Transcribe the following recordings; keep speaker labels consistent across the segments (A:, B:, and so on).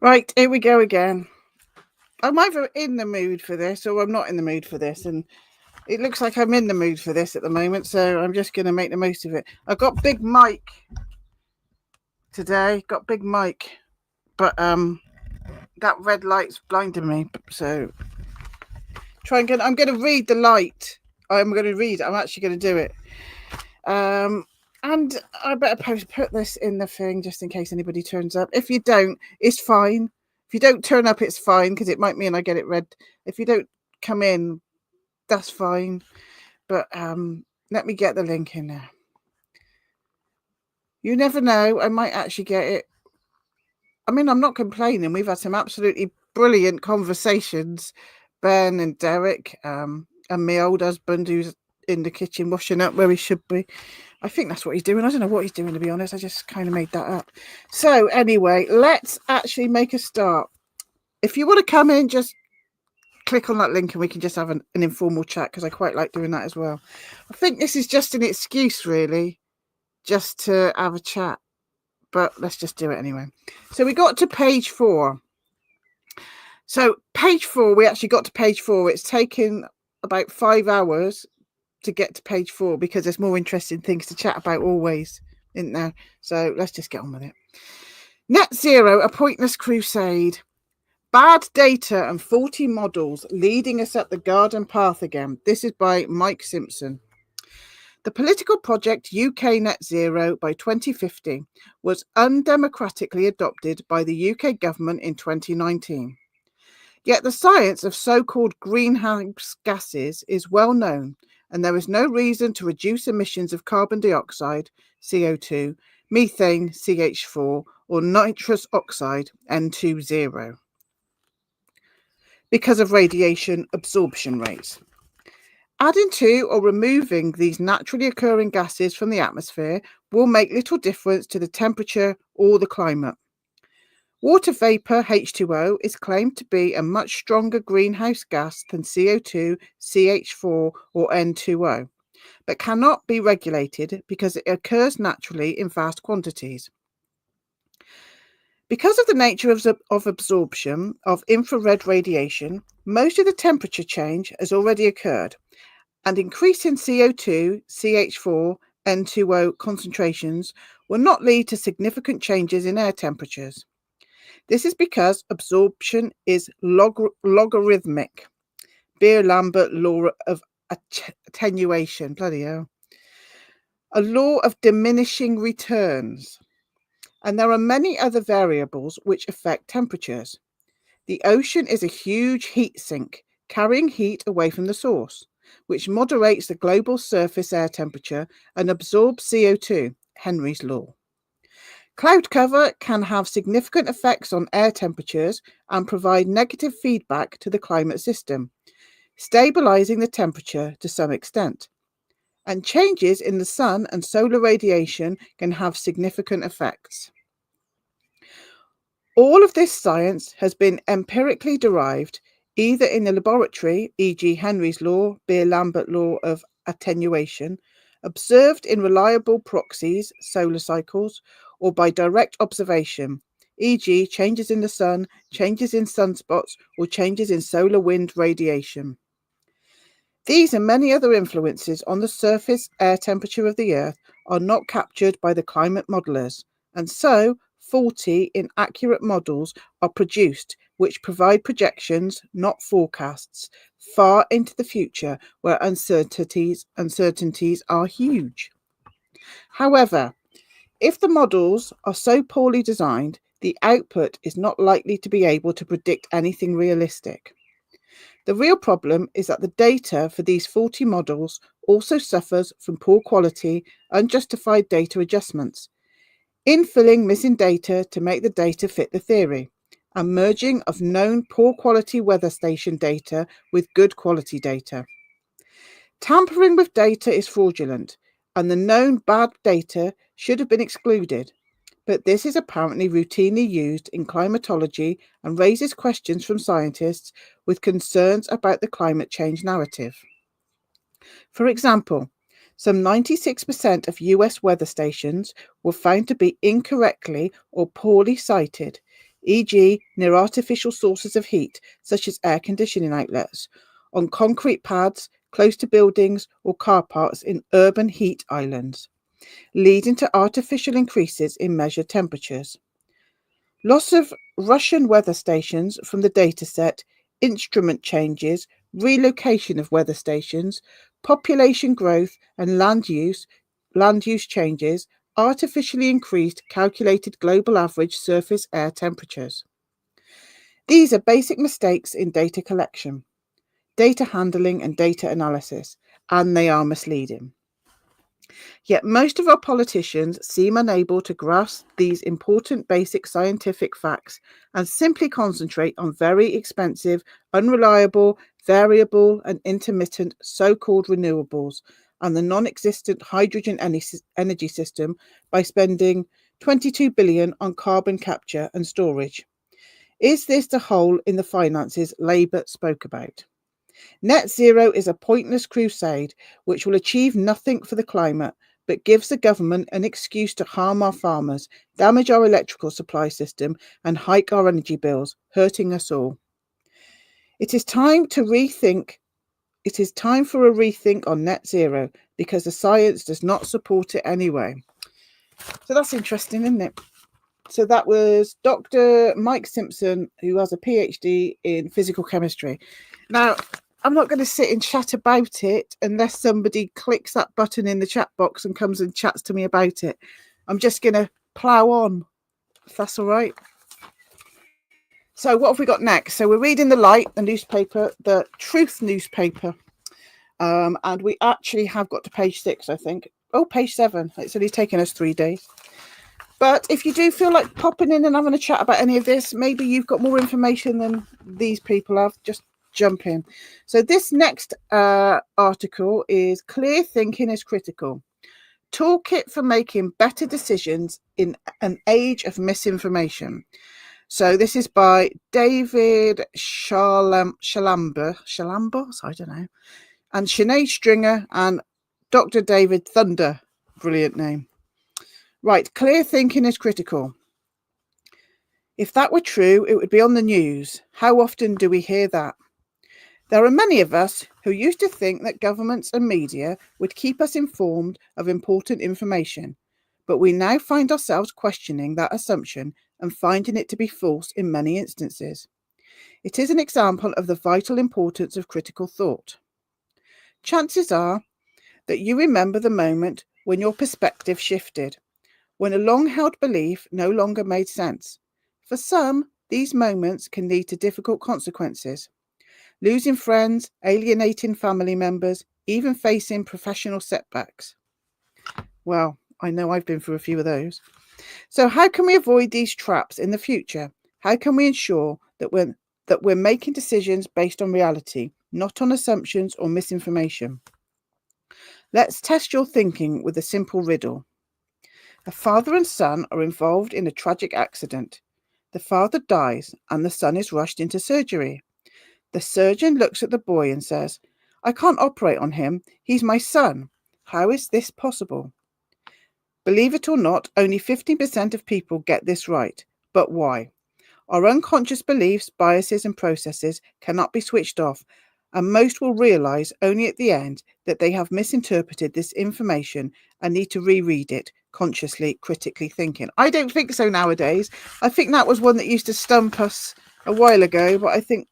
A: Right, here we go again. I'm either in the mood for this or I'm not in the mood for this, and it looks like I'm in the mood for this at the moment, so I'm just going to make the most of it. I've got Big Mike today, but that red light's blinding me, so I'm going to read the light. I'm actually going to do it. And I better put this in the thing just in case anybody turns up. If you don't, it's fine. If you don't turn up, it's fine because it might mean I get it read. If you don't come in, that's fine. But let me get the link in there. You never know. I might actually get it. I mean, I'm not complaining. We've had some absolutely brilliant conversations, Ben and Derek, and my old husband who's in the kitchen washing up where he should be. I think that's what he's doing. I don't know what he's doing, to be honest. I just kind of made that up. So anyway, let's actually make a start. If you want to come in, just click on that link and we can just have an informal chat because I quite like doing that as well. I think this is just an excuse, really, just to have a chat. But let's just do it anyway. So we got to page 4. So page 4, we actually got to page 4. It's taken about 5 hours to get to page 4 because there's more interesting things to chat about always, isn't there? So let's just get on with it. Net zero, a pointless crusade. Bad data and faulty models leading us up the garden path again. This is by Mike Simpson. The political project UK Net Zero by 2050 was undemocratically adopted by the UK government in 2019. Yet the science of so-called greenhouse gases is well known, and there is no reason to reduce emissions of carbon dioxide, CO2, methane, CH4, or nitrous oxide, N20, because of radiation absorption rates. Adding to or removing these naturally occurring gases from the atmosphere will make little difference to the temperature or the climate. Water vapour, H2O, is claimed to be a much stronger greenhouse gas than CO2, CH4 or N2O, but cannot be regulated because it occurs naturally in vast quantities. Because of the nature of absorption of infrared radiation, most of the temperature change has already occurred, and increasing CO2, CH4, N2O concentrations will not lead to significant changes in air temperatures. This is because absorption is logarithmic. Beer-Lambert law of attenuation. Bloody hell. A law of diminishing returns. And there are many other variables which affect temperatures. The ocean is a huge heat sink, carrying heat away from the source, which moderates the global surface air temperature and absorbs CO2, Henry's law. Cloud cover can have significant effects on air temperatures and provide negative feedback to the climate system, stabilizing the temperature to some extent. And changes in the sun and solar radiation can have significant effects. All of this science has been empirically derived either in the laboratory, e.g. Henry's law, Beer-Lambert law of attenuation, observed in reliable proxies, solar cycles, or by direct observation, e.g. changes in the sun, changes in sunspots, or changes in solar wind radiation. These and many other influences on the surface air temperature of the Earth are not captured by the climate modelers, and so faulty, inaccurate models are produced which provide projections, not forecasts, far into the future where uncertainties are huge. However, if the models are so poorly designed, the output is not likely to be able to predict anything realistic. The real problem is that the data for these faulty models also suffers from poor quality, unjustified data adjustments, infilling missing data to make the data fit the theory, and merging of known poor quality weather station data with good quality data. Tampering with data is fraudulent, and the known bad data should have been excluded, but this is apparently routinely used in climatology and raises questions from scientists with concerns about the climate change narrative. For example, some 96% of US weather stations were found to be incorrectly or poorly cited, e.g. near artificial sources of heat, such as air conditioning outlets, on concrete pads, close to buildings or car parks in urban heat islands, leading to artificial increases in measured temperatures. Loss of Russian weather stations from the dataset, instrument changes, relocation of weather stations, population growth and land use changes artificially increased calculated global average surface air temperatures. These are basic mistakes in data collection, data handling and data analysis, and they are misleading. Yet most of our politicians seem unable to grasp these important basic scientific facts and simply concentrate on very expensive, unreliable, variable and intermittent so-called renewables and the non-existent hydrogen energy system by spending 22 billion on carbon capture and storage. Is this the hole in the finances Labour spoke about? Net zero is a pointless crusade which will achieve nothing for the climate, but gives the government an excuse to harm our farmers, damage our electrical supply system, and hike our energy bills, hurting us all. It is time for a rethink on net zero because the science does not support it anyway. So that's interesting, isn't it? So that was Dr. Mike Simpson, who has a PhD in physical chemistry. Now, I'm not going to sit and chat about it unless somebody clicks that button in the chat box and comes and chats to me about it. I'm just going to plough on, if that's all right. So what have we got next? So we're reading The Light, the newspaper, the Truth newspaper. And we actually have got to page 6, I think. Oh, page 7. It's only taken us 3 days. But if you do feel like popping in and having a chat about any of this, maybe you've got more information than these people have, just jump in. So this next article is Clear Thinking is Critical. Toolkit for making better decisions in an age of misinformation. So this is by David Shalamba, I don't know, and Sinead Stringer and Dr. David Thunder. Brilliant name. Right, clear thinking is critical. If that were true, it would be on the news. How often do we hear that? There are many of us who used to think that governments and media would keep us informed of important information, but we now find ourselves questioning that assumption and finding it to be false in many instances. It is an example of the vital importance of critical thought. Chances are that you remember the moment when your perspective shifted, when a long-held belief no longer made sense. For some, these moments can lead to difficult consequences. Losing friends, alienating family members, even facing professional setbacks. Well, I know I've been through a few of those. So how can we avoid these traps in the future? How can we ensure that we're making decisions based on reality, not on assumptions or misinformation? Let's test your thinking with a simple riddle. A father and son are involved in a tragic accident. The father dies and the son is rushed into surgery. The surgeon looks at the boy and says, "I can't operate on him. He's my son. How is this possible?" Believe it or not, only 15% of people get this right. But why? Our unconscious beliefs, biases, and processes cannot be switched off, and most will realise only at the end that they have misinterpreted this information and need to reread it, consciously, critically thinking. I don't think so nowadays. I think that was one that used to stump us a while ago, but I think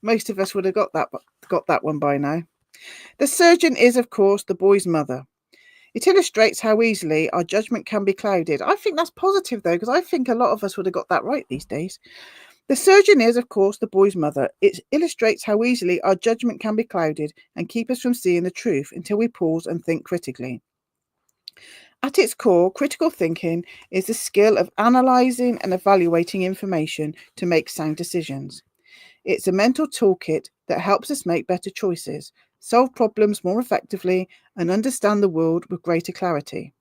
A: most of us would have got that one by now. The surgeon is, of course, the boy's mother. It illustrates how easily our judgment can be clouded. I think that's positive, though, because I think a lot of us would have got that right these days. The surgeon is, of course, the boy's mother. It illustrates how easily our judgment can be clouded and keep us from seeing the truth until we pause and think critically. At its core, critical thinking is the skill of analysing and evaluating information to make sound decisions. It's a mental toolkit that helps us make better choices, solve problems more effectively, and understand the world with greater clarity.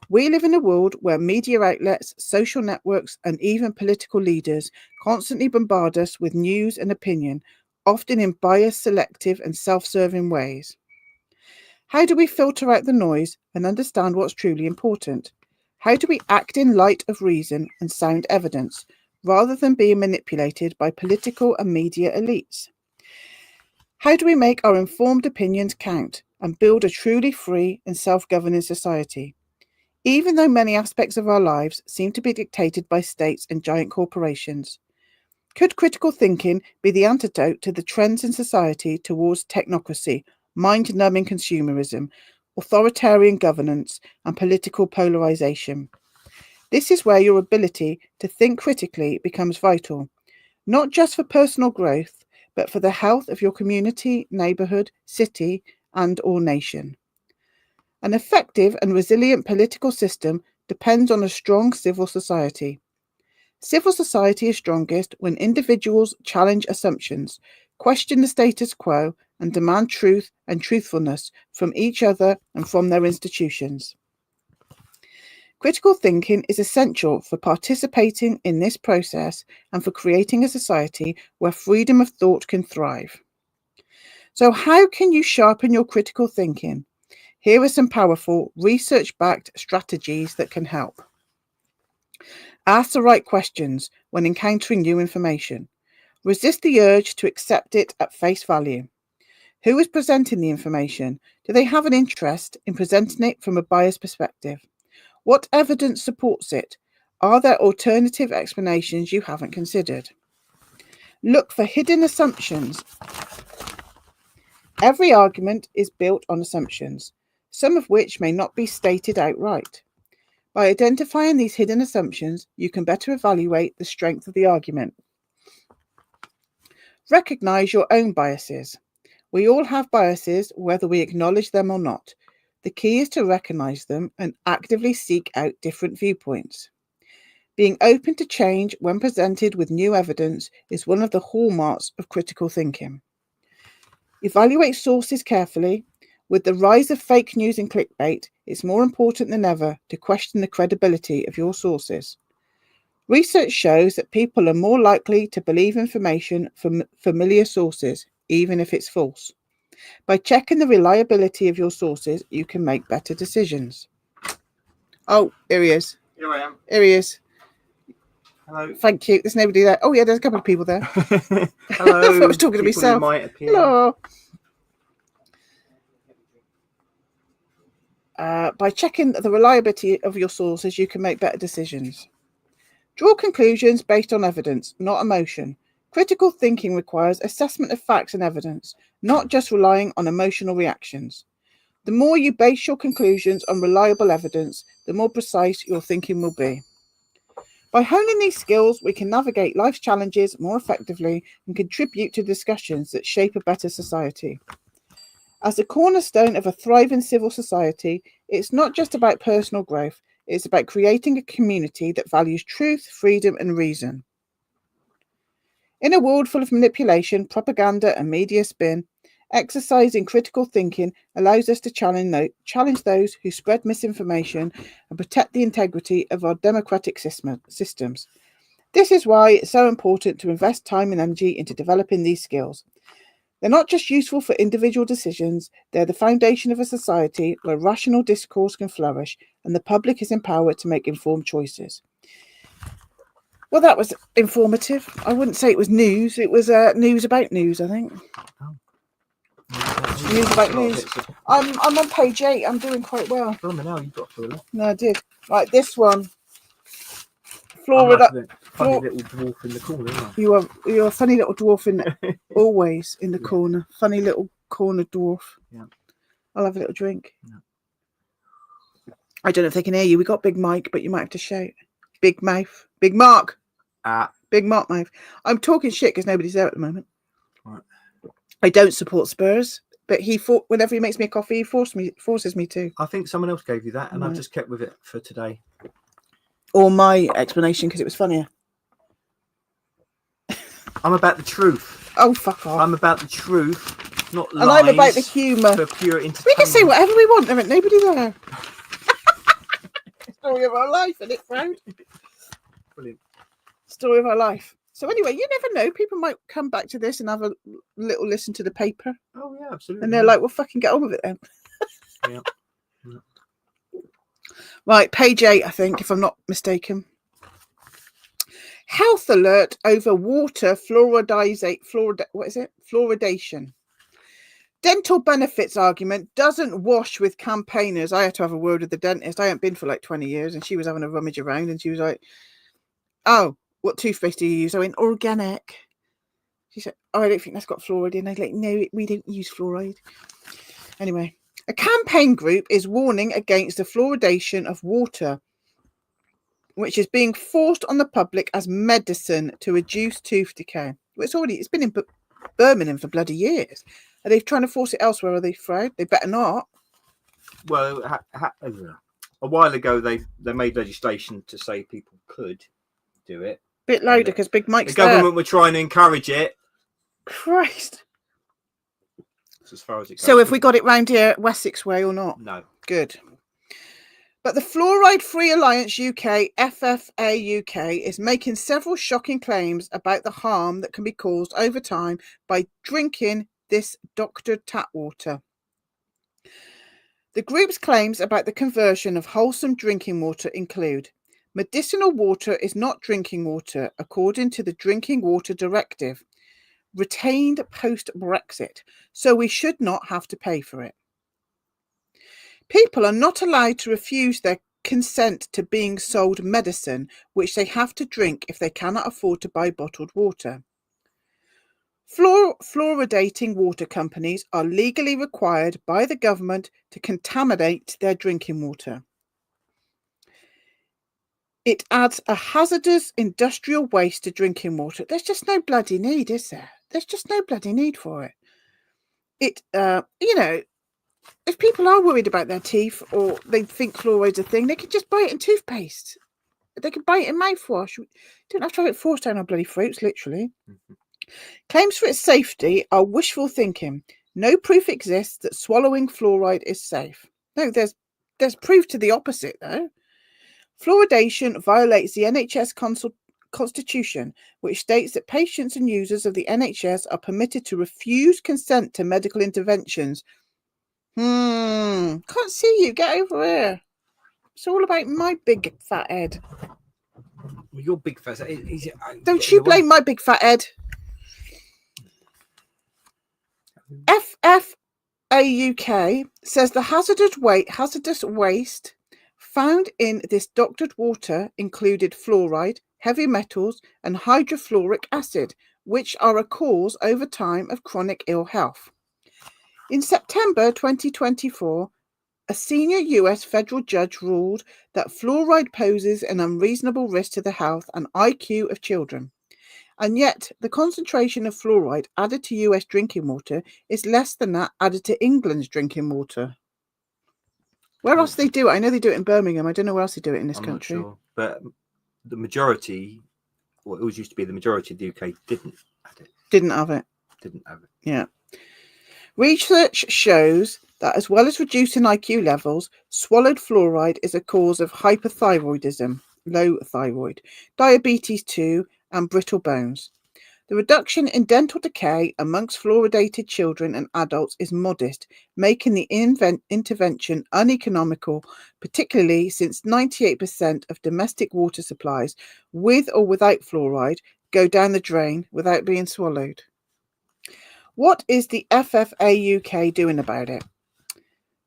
A: We live in a world where media outlets, social networks, and even political leaders constantly bombard us with news and opinion, often in biased, selective, and self-serving ways. How do we filter out the noise and understand what's truly important? How do we act in light of reason and sound evidence, rather than being manipulated by political and media elites? How do we make our informed opinions count and build a truly free and self-governing society, even though many aspects of our lives seem to be dictated by states and giant corporations? Could critical thinking be the antidote to the trends in society towards technocracy, mind-numbing consumerism, authoritarian governance, and political polarization? This is where your ability to think critically becomes vital, not just for personal growth, but for the health of your community, neighborhood, city, and/or nation. An effective and resilient political system depends on a strong civil society. Civil society is strongest when individuals challenge assumptions, question the status quo, and demand truth and truthfulness from each other and from their institutions. Critical thinking is essential for participating in this process and for creating a society where freedom of thought can thrive. So, how can you sharpen your critical thinking? Here are some powerful, research-backed strategies that can help. Ask the right questions when encountering new information. Resist the urge to accept it at face value. Who is presenting the information? Do they have an interest in presenting it from a biased perspective? What evidence supports it? Are there alternative explanations you haven't considered? Look for hidden assumptions. Every argument is built on assumptions, some of which may not be stated outright. By identifying these hidden assumptions, you can better evaluate the strength of the argument. Recognize your own biases. We all have biases, whether we acknowledge them or not. The key is to recognize them and actively seek out different viewpoints. Being open to change when presented with new evidence is one of the hallmarks of critical thinking. Evaluate sources carefully. With the rise of fake news and clickbait, it's more important than ever to question the credibility of your sources. Research shows that people are more likely to believe information from familiar sources, even if it's false. By checking the reliability of your sources, you can make better decisions. Oh, here he is.
B: Here I am.
A: Here he is.
B: Hello.
A: Thank you. There's nobody there. Oh, yeah, there's a couple of people there.
B: Hello.
A: I thought I was talking to
B: People
A: myself.
B: who might appear.
A: Hello. By checking the reliability of your sources, you can make better decisions. Draw conclusions based on evidence, not emotion. Critical thinking requires assessment of facts and evidence, not just relying on emotional reactions. The more you base your conclusions on reliable evidence, the more precise your thinking will be. By honing these skills, we can navigate life's challenges more effectively and contribute to discussions that shape a better society. As the cornerstone of a thriving civil society, it's not just about personal growth, it's about creating a community that values truth, freedom, and reason. In a world full of manipulation, propaganda, and media spin, exercising critical thinking allows us to challenge those who spread misinformation and protect the integrity of our democratic systems. This is why it's so important to invest time and energy into developing these skills. They're not just useful for individual decisions, they're the foundation of a society where rational discourse can flourish and the public is empowered to make informed choices. Well, that was informative. I wouldn't say it was news. It was news about news, I think.
B: Oh.
A: News about news. I'm on page 8. I'm doing quite well.
B: Oh, no, you got through it.
A: No, I did. Right, this one.
B: I'm
A: Florida.
B: like a funny little dwarf in the corner, aren't I?
A: You're a funny little dwarf always in the corner. Funny little corner dwarf.
B: Yeah.
A: I'll have a little drink.
B: Yeah.
A: I don't know if they can hear you. We got Big Mike, but you might have to shout. Big mouth. Big Mark. Big Mark mouth. I'm talking shit because nobody's there at the moment.
B: Right.
A: I don't support Spurs, but whenever he makes me a coffee, he forces me to.
B: I think someone else gave you that, and
A: Right.
B: I've just kept with it for today.
A: Or my explanation because it was funnier.
B: I'm about the truth.
A: Oh, fuck off.
B: I'm about the truth, not lies.
A: And I'm about the humour.
B: For pure entertainment.
A: We can say whatever we want. There ain't nobody there. Story of our life, isn't it, Froud?
B: Brilliant.
A: Story of our life. So anyway, you never know. People might come back to this and have a little listen to the paper.
B: Oh, yeah, absolutely.
A: And they're like, well, fucking get on with it then.
B: Yeah.
A: Right, page 8, I think, if I'm not mistaken. health alert over water fluoridation. Dental benefits argument doesn't wash with campaigners. I had to have a word with the dentist. I hadn't been for like 20 years, and she was having a rummage around, and she was like, "Oh, what toothpaste do you use?" I went, "Organic." She said, "Oh, I don't think that's got fluoride in." I was like, "No, we don't use fluoride." Anyway, a campaign group is warning against the fluoridation of water, which is being forced on the public as medicine to reduce tooth decay. Well, it's been in Birmingham for bloody years. Are they trying to force it elsewhere? Are they afraid? They better not.
B: Well, a while ago they made legislation to say people could do it.
A: Bit louder because Big Mike's
B: the government were trying to encourage it.
A: Christ.
B: That's as far as it goes.
A: So have we got it round here Wessex way or not?
B: No.
A: Good. But the Fluoride Free Alliance UK, FFA UK, is making several shocking claims about the harm that can be caused over time by drinking this doctored tap water. The group's claims about the conversion of wholesome drinking water include: medicinal water is not drinking water according to the Drinking Water Directive, retained post-Brexit, so we should not have to pay for it. People are not allowed to refuse their consent to being sold medicine, which they have to drink if they cannot afford to buy bottled water. Fluoridating water companies are legally required by the government to contaminate their drinking water. It adds a hazardous industrial waste to drinking water. There's just no bloody need, is there? There's just no bloody need for it. If people are worried about their teeth or they think fluoride's a thing, they could just buy it in toothpaste. They could buy it in mouthwash. You don't have to have it forced down our bloody throats, literally. Mm-hmm. Claims for its safety are wishful thinking. No proof exists that swallowing fluoride is safe. No, there's proof to the opposite, though. Fluoridation violates the NHS Constitution, which states that patients and users of the NHS are permitted to refuse consent to medical interventions. Can't see you. Get over here. It's all about my big fat head.
B: Well, your big fat head.
A: Don't you blame my big fat head. FFA UK says the hazardous waste found in this doctored water included fluoride, heavy metals, and hydrofluoric acid, which are a cause over time of chronic ill health. In September 2024, a senior US federal judge ruled that fluoride poses an unreasonable risk to the health and IQ of children. And yet, the concentration of fluoride added to US drinking water is less than that added to England's drinking water. Where else do they do it? I know they do it in Birmingham. I don't know where else they do it in this country.
B: Not sure. But the majority, well, it always used to be the majority of the UK didn't have it.
A: Didn't have it.
B: Yeah.
A: Research shows that as well as reducing IQ levels, swallowed fluoride is a cause of hyperthyroidism, low thyroid, diabetes 2, and brittle bones. The reduction in dental decay amongst fluoridated children and adults is modest, making the intervention uneconomical, particularly since 98% of domestic water supplies, with or without fluoride, go down the drain without being swallowed. What is the FFA UK doing about it?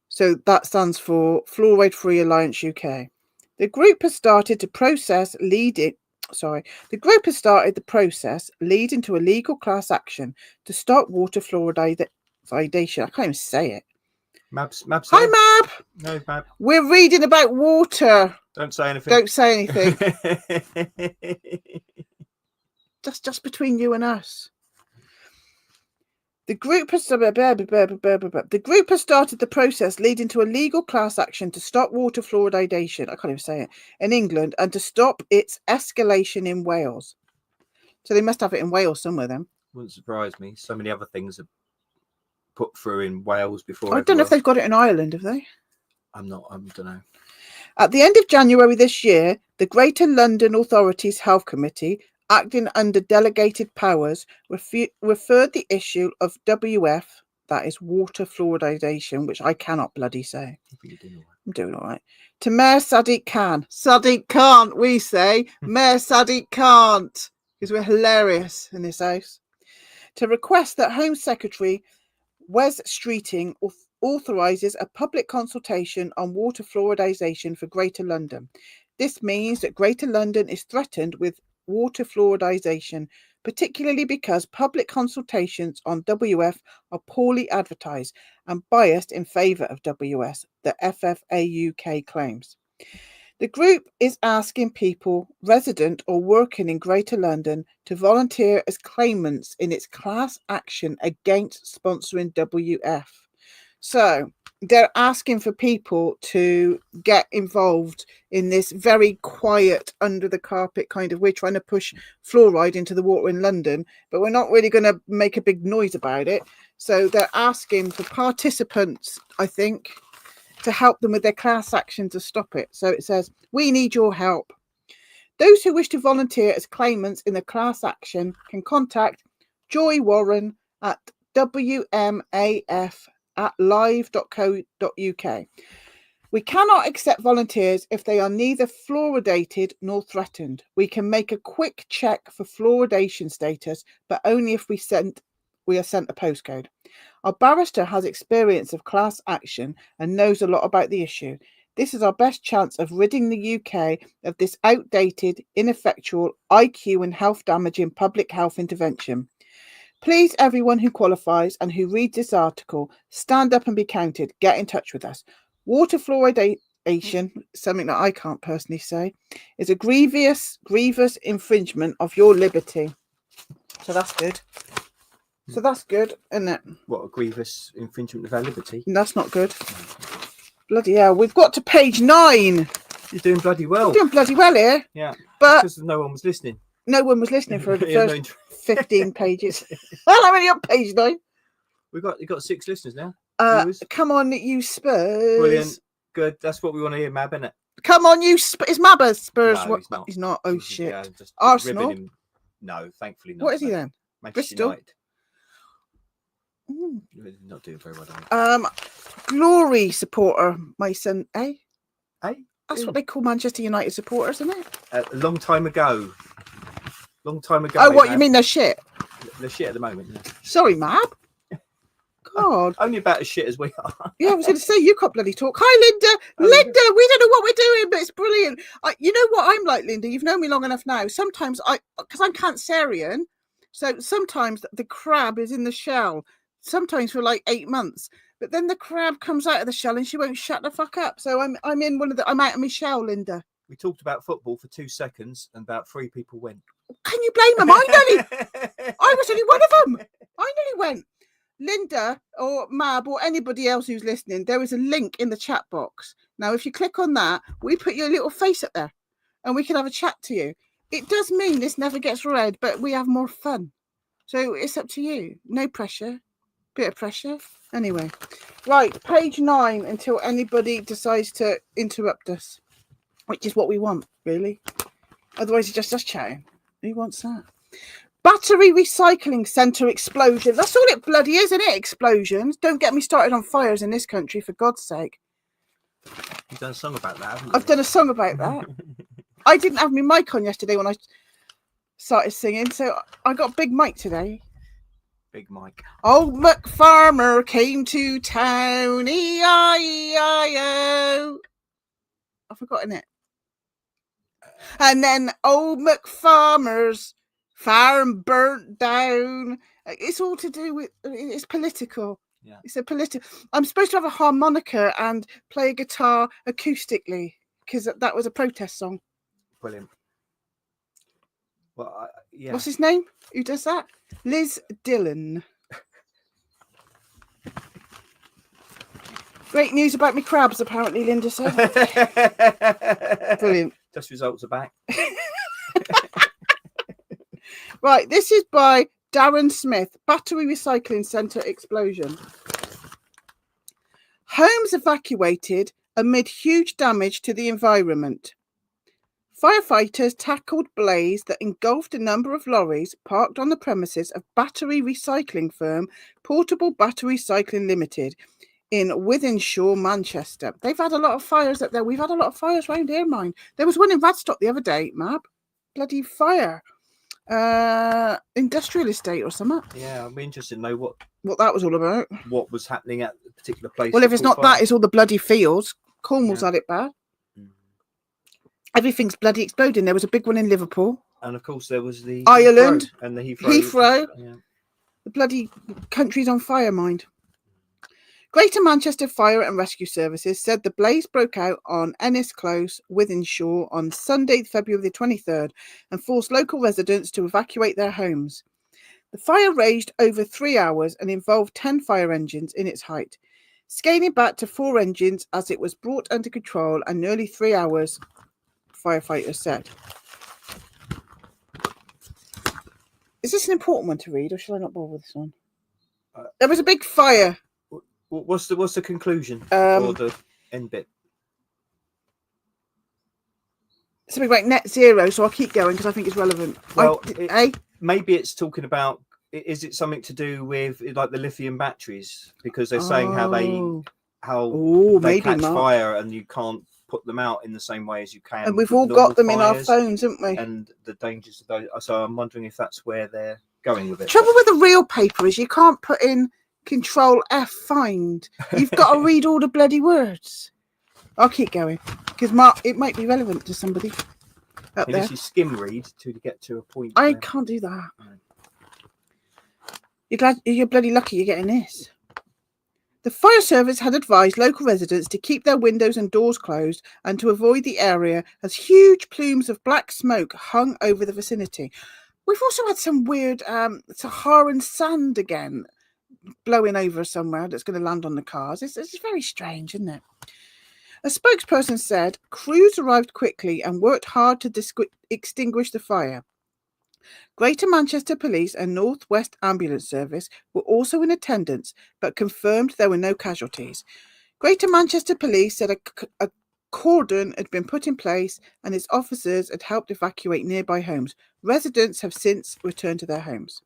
A: So that stands for Fluoride Free Alliance UK. The group has started the process leading to a legal class action to stop water fluoridation. I can't even say it.
B: Mabs.
A: Hi, Mab.
B: No, Mab.
A: We're reading about water.
B: Don't say anything.
A: Don't say anything. Just between you and us. The group has started the process leading to a legal class action to stop water fluoridation, I can't even say it, in England, and to stop its escalation in Wales. So they must have it in Wales somewhere then.
B: Wouldn't surprise me. So many other things are put through in Wales before.
A: I don't know if they've got it in Ireland, have they?
B: I don't know.
A: At the end of January this year, the Greater London Authorities Health Committee, acting under delegated powers, referred the issue of WF, that is water fluoridation, which I cannot bloody say, I'm doing all right. To Mayor Sadiq Khan. Sadiq Khan, we say. Mayor Sadiq can't, because we're hilarious in this house. To request that Home Secretary Wes Streeting authorises a public consultation on water fluoridisation for Greater London. This means that Greater London is threatened with water fluoridisation, particularly because public consultations on WF are poorly advertised and biased in favour of WS, the FFA UK claims. The group is asking people resident or working in Greater London to volunteer as claimants in its class action against sponsoring WF. So they're asking for people to get involved in this very quiet, under the carpet kind of, we're trying to push fluoride into the water in London, but we're not really going to make a big noise about it. So they're asking for participants, I think, to help them with their class action to stop it. So it says, we need your help. Those who wish to volunteer as claimants in the class action can contact Joy Warren at wmaf@live.co.uk. We cannot accept volunteers if they are neither fluoridated nor threatened. We can make a quick check for fluoridation status, but only if we are sent a postcode. Our barrister has experience of class action and knows a lot about the issue. This is our best chance of ridding the UK of this outdated, ineffectual, IQ and health damaging public health intervention. Please, everyone who qualifies and who reads this article, stand up and be counted. Get in touch with us. Water fluoridation, something that I can't personally say, is a grievous infringement of your liberty. So that's good. So that's good, isn't it?
B: What, a grievous infringement of our liberty?
A: That's not good. Bloody hell. We've got to page 9.
B: You're doing bloody well.
A: We're doing bloody well here.
B: Yeah.
A: But
B: because no one was listening.
A: No one was listening for the
B: Yeah,
A: first 15 pages. Well, I'm only on page 9.
B: You got 6 listeners now.
A: Come on, you Spurs.
B: Brilliant. Good. That's what we want to hear, Mab, isn't it?
A: Come on, you Spurs. Is Mab Spurs?
B: No, he's not.
A: He's not. Oh, shit.
B: Yeah, just
A: Arsenal?
B: ribbing him. No, thankfully not.
A: What is he then?
B: Manchester
A: Bristol?
B: United. Not doing very well, are they?
A: Glory supporter, Mason. Eh? That's
B: Ooh.
A: what they call Manchester United supporters, isn't it?
B: A long time ago.
A: Oh, what you mean they're shit?
B: They're shit at the moment. Yeah.
A: Sorry, Mab. God.
B: Only about as shit as we are.
A: Yeah, I was going to say, you can't bloody talk. Hi, Linda. Linda, we don't know what we're doing, but it's brilliant. You know what I'm like, Linda? You've known me long enough now. Sometimes because I'm Cancerian, so sometimes the crab is in the shell, sometimes for like 8 months. But then the crab comes out of the shell and she won't shut the fuck up. So I'm out of my shell, Linda.
B: We talked about football for 2 seconds and about 3 people went.
A: Can you blame them? I was only one of them. I nearly went. Linda or Mab or anybody else who's listening, there is a link in the chat box. Now, if you click on that, we put your little face up there and we can have a chat to you. It does mean this never gets read, but we have more fun. So it's up to you. No pressure. Bit of pressure. Anyway, right, page 9 until anybody decides to interrupt us, which is what we want, really. Otherwise, it's just us chatting. Who wants that? Battery recycling centre explosion. That's all it bloody is, isn't it? Explosions. Don't get me started on fires in this country, for God's sake.
B: You've done a song about that, haven't you?
A: I've done a song about that. I didn't have my mic on yesterday when I started singing, so I got Big Mike today.
B: Big Mike.
A: Old MacFarmer came to town, E-I-E-I-O. I've forgotten it. And then old MacFarmer's farm burnt down. It's all to do with, it's political.
B: Yeah.
A: It's a political. I'm supposed to have a harmonica and play a guitar acoustically because that was a protest song.
B: Brilliant. Well, yeah.
A: What's his name? Who does that? Liz Dillon. Great news about me crabs, apparently, Linda said. Brilliant.
B: Test results are back.
A: Right, this is by Darren Smith, Battery Recycling Centre explosion. Homes evacuated amid huge damage to the environment. Firefighters tackled blaze that engulfed a number of lorries parked on the premises of battery recycling firm Portable Battery Recycling Limited in Wythenshawe, Manchester. They've had a lot of fires up there. We've had a lot of fires around here, mind. There was one in Radstock the other day, Mab. Bloody fire. Industrial estate or something.
B: Yeah, I'm interested to know
A: What that was all about.
B: what was happening at the particular place.
A: Well, if it's not
B: fire.
A: that, it's all the bloody fields. Cornwall's had it bad. Everything's bloody exploding. There was a big one in Liverpool.
B: And of course, there was the
A: Ireland
B: Heathrow and the
A: Heathrow.
B: Yeah.
A: The bloody country's on fire, mind. Greater Manchester Fire and Rescue Services said the blaze broke out on Ennis Close, Wythenshawe, on Sunday, February the 23rd, and forced local residents to evacuate their homes. The fire raged over 3 hours and involved 10 fire engines in its height, scaling back to 4 engines as it was brought under control, and nearly 3 hours, firefighters said. Is this an important one to read, or shall I not bother with this one? There was a big fire.
B: What's the conclusion or the end bit?
A: Something about net zero, so I'll keep going because I think it's relevant.
B: Well, maybe it's talking about. Is it something to do with like the lithium batteries? Because they're saying how they catch fire and you can't put them out in the same way as you can.
A: And we've all got them in our phones, haven't we?
B: And the dangers of those. So I'm wondering if that's where they're going with it.
A: Trouble with the real paper is you can't put in Control F find. You've got to read all the bloody words. I'll keep going because it might be relevant to somebody up there.
B: This is skim read to get to a point.
A: I can't do that. You're bloody lucky you're getting this. The fire service had advised local residents to keep their windows and doors closed and to avoid the area as huge plumes of black smoke hung over the vicinity. We've also had some weird Saharan sand again blowing over somewhere that's going to land on the cars. It's very strange, isn't it? A spokesperson said crews arrived quickly and worked hard to extinguish the fire. Greater Manchester Police and North West Ambulance Service were also in attendance, but confirmed there were no casualties. Greater Manchester Police said a cordon had been put in place and its officers had helped evacuate nearby homes. Residents have since returned to their homes.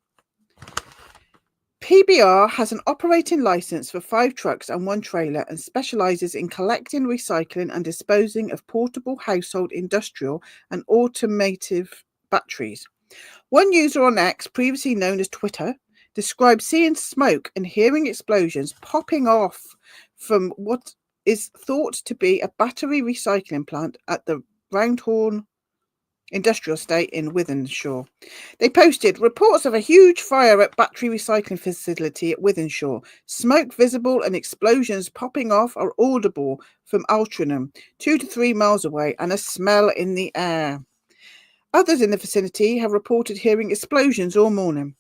A: PBR has an operating licence for 5 trucks and 1 trailer and specialises in collecting, recycling and disposing of portable household, industrial and automotive batteries. One user on X, previously known as Twitter, described seeing smoke and hearing explosions popping off from what is thought to be a battery recycling plant at the Roundhorn Industrial Estate in Wythenshawe. They posted reports of a huge fire at battery recycling facility at Wythenshawe. Smoke visible and explosions popping off are audible from Altrincham, 2 to 3 miles away, and a smell in the air. Others in the vicinity have reported hearing explosions all morning.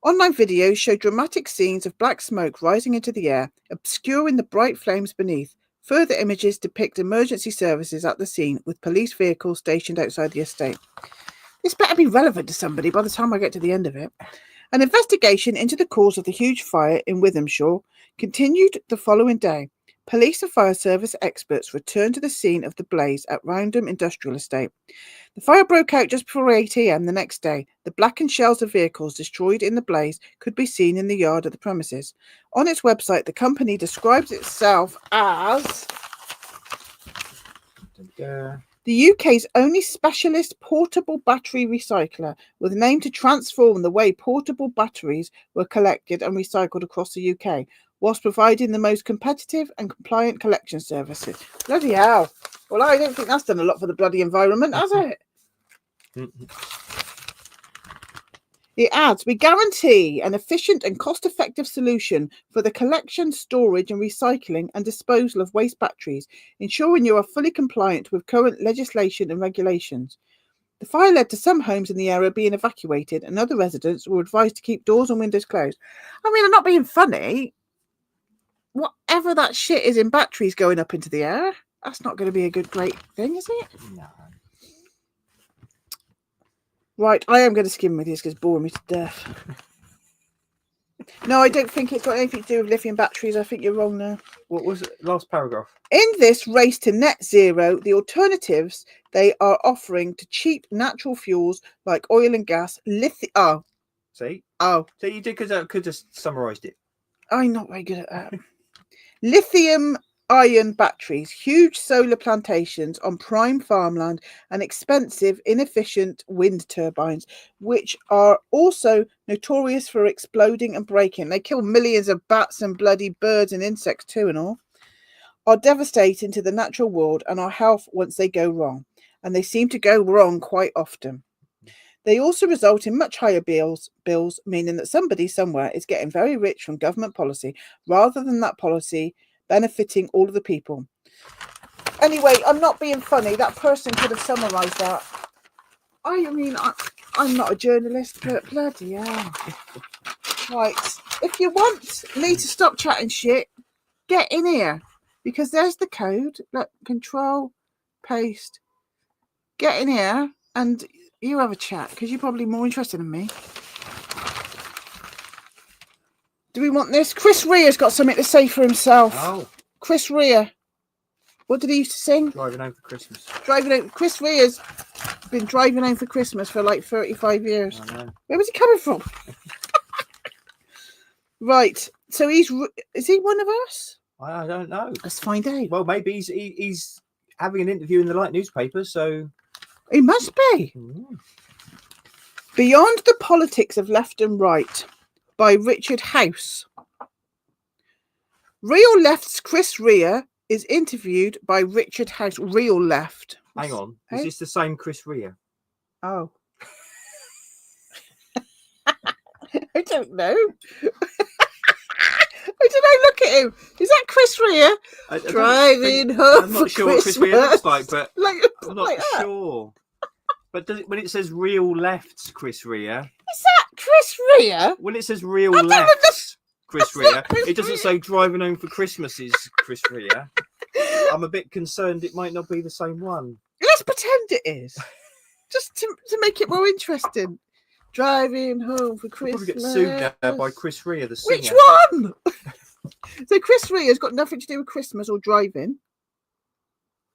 A: Online videos show dramatic scenes of black smoke rising into the air, obscuring the bright flames beneath. Further images depict emergency services at the scene with police vehicles stationed outside the estate. This better be relevant to somebody by the time I get to the end of it. An investigation into the cause of the huge fire in Wythenshawe continued the following day. Police and fire service experts returned to the scene of the blaze at Roundham Industrial Estate. The fire broke out just before 8 a.m. the next day. The blackened shells of vehicles destroyed in the blaze could be seen in the yard of the premises. On its website, the company describes itself as the UK's only specialist portable battery recycler, with an aim to transform the way portable batteries were collected and recycled across the UK, whilst providing the most competitive and compliant collection services. Bloody hell. Well, I don't think that's done a lot for the bloody environment, has it? It adds, we guarantee an efficient and cost-effective solution for the collection, storage and recycling and disposal of waste batteries, ensuring you are fully compliant with current legislation and regulations. The fire led to some homes in the area being evacuated and other residents were advised to keep doors and windows closed. I mean, I'm not being funny. Whatever that shit is in batteries going up into the air, that's not going to be a great thing, is it?
B: No.
A: Right, I am going to skim with you because it's boring me to death. No, I don't think it's got anything to do with lithium batteries. I think you're wrong now.
B: What was it? Last paragraph.
A: In this race to net zero, the alternatives they are offering to cheap natural fuels like oil and gas, lithium.
B: See?
A: Oh.
B: So you could have summarised it.
A: I'm not very good at that. Lithium-ion batteries, huge solar plantations on prime farmland, and expensive, inefficient wind turbines, which are also notorious for exploding and breaking. They kill millions of bats and bloody birds and insects too and all. Are devastating to the natural world and our health once they go wrong. And they seem to go wrong quite often. They also result in much higher bills, meaning that somebody somewhere is getting very rich from government policy rather than that policy benefiting all of the people. Anyway, I'm not being funny. That person could have summarised that. I mean, I'm not a journalist, but bloody hell. Right. If you want me to stop chatting shit, get in here. Because there's the code. Look, control, paste. Get in here and you have a chat, because you're probably more interested than me. Do we want this? Chris Rea's got something to say for himself.
B: Oh.
A: Chris Rea. What did he used to sing?
B: Driving Home for Christmas.
A: Driving home. Chris Rea's been driving home for Christmas for like 35 years.
B: I know.
A: Where was he coming from? Right. So is he one of us?
B: I don't know.
A: Let's find out.
B: Well, maybe he's having an interview in the Light newspaper, so...
A: He must be. Beyond the Politics of Left and Right by Richard House. Real Left's Chris Rea is interviewed by Richard House. Real Left.
B: Hang on. Is this the same Chris Rea?
A: Oh. I don't know. I don't know. Look at him. Is that Chris Rea? Driving home.
B: I'm not sure what Chris Rea looks like, but I'm not
A: like
B: sure. But when it says Real Left's Chris Rea,
A: is that Chris Rea?
B: When it says Real Left's Chris Rea, it doesn't say Driving Home for Christmas is Chris Rea. I'm a bit concerned it might not be the same one.
A: Let's pretend it is, just to make it more interesting. Driving home for Christmas.
B: We'll probably get sued now by Chris Rea, the singer.
A: Which one? So Chris Rea's got nothing to do with Christmas or driving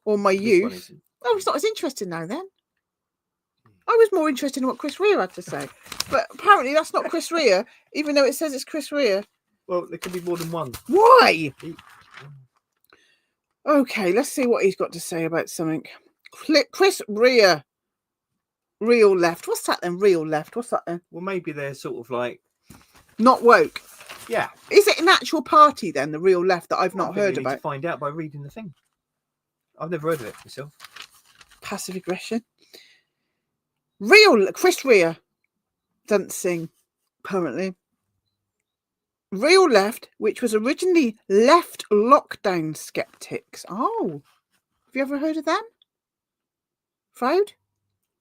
A: or my youth. Oh, it's not as interesting now then. I was more interested in what Chris Rea had to say. But apparently that's not Chris Rea, even though it says it's Chris Rea.
B: Well, there could be more than one.
A: Why? Okay, let's see what he's got to say about something. Chris Rea. Real Left. What's that then? Real Left. What's that then?
B: Well, maybe they're sort of like...
A: Not woke.
B: Yeah.
A: Is it an actual party then, the Real Left, that I've not heard about?
B: To find out by reading the thing. I've never heard of it myself.
A: Passive aggression. Real Chris Rea doesn't sing, apparently. Real Left, which was originally Left Lockdown Skeptics. Oh, have you ever heard of them? Froud?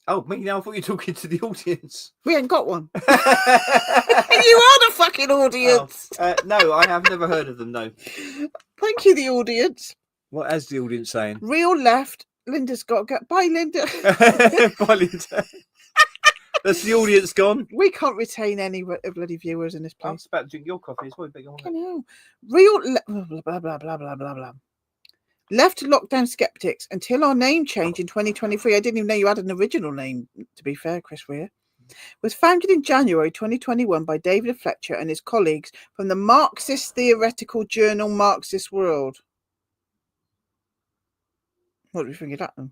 B: Oh, me now. I thought you were talking to the audience.
A: We ain't got one. You are the fucking audience.
B: Oh, no, I have never heard of them, no.
A: Thank you, the audience.
B: What is the audience saying?
A: Real Left. Linda's got to go. Bye, Linda.
B: Bye, Linda. That's the audience gone.
A: We can't retain any bloody viewers in this place.
B: I was about to drink your coffee as well.
A: I know. Real blah, blah, blah, blah, blah, blah. Left Lockdown Skeptics until our name change in 2023. I didn't even know you had an original name, to be fair, Chris Rea. Was founded in January 2021 by David Fletcher and his colleagues from the Marxist theoretical journal Marxist World. What do we think of that then?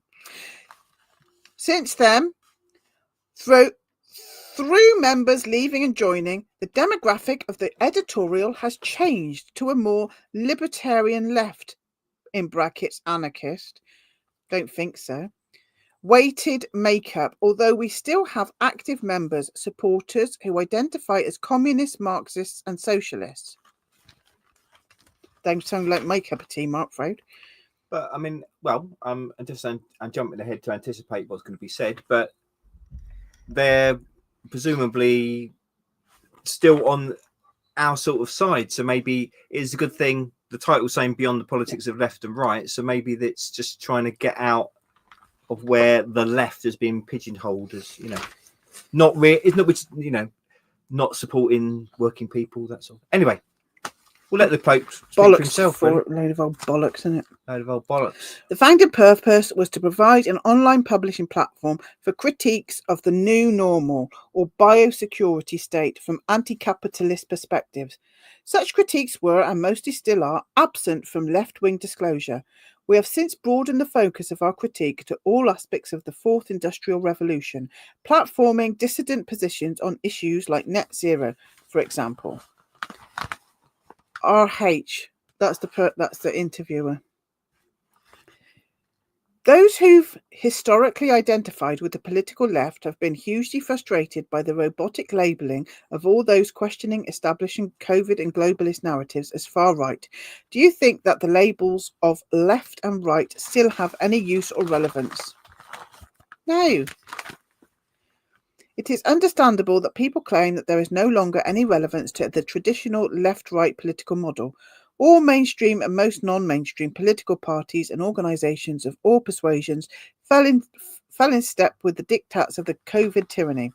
A: Since then, through members leaving and joining, the demographic of the editorial has changed to a more libertarian left, in brackets anarchist, don't think so, weighted makeup, although we still have active members, supporters who identify as communists, Marxists and socialists. They sound like my cup of tea, Mark Froud.
B: But I mean, well, I'm jumping ahead to anticipate what's going to be said, but they're presumably still on our sort of side, so maybe it's a good thing. The title saying Beyond the Politics of Left and Right, so maybe that's just trying to get out of where the left has been pigeonholed as, not supporting working people. That's all. Anyway, We'll let the Pope speak for himself.
A: A load of old bollocks, isn't it?
B: Load of old bollocks.
A: The founding purpose was to provide an online publishing platform for critiques of the new normal or biosecurity state from anti-capitalist perspectives. Such critiques were, and mostly still are, absent from left-wing disclosure. We have since broadened the focus of our critique to all aspects of the Fourth Industrial Revolution, platforming dissident positions on issues like net zero, for example. RH, that's the interviewer. Those who've historically identified with the political left have been hugely frustrated by the robotic labelling of all those questioning establishing COVID and globalist narratives as far right. Do you think that the labels of left and right still have any use or relevance? No. It is understandable that people claim that there is no longer any relevance to the traditional left-right political model. All mainstream and most non-mainstream political parties and organisations of all persuasions fell in step with the diktats of the COVID tyranny.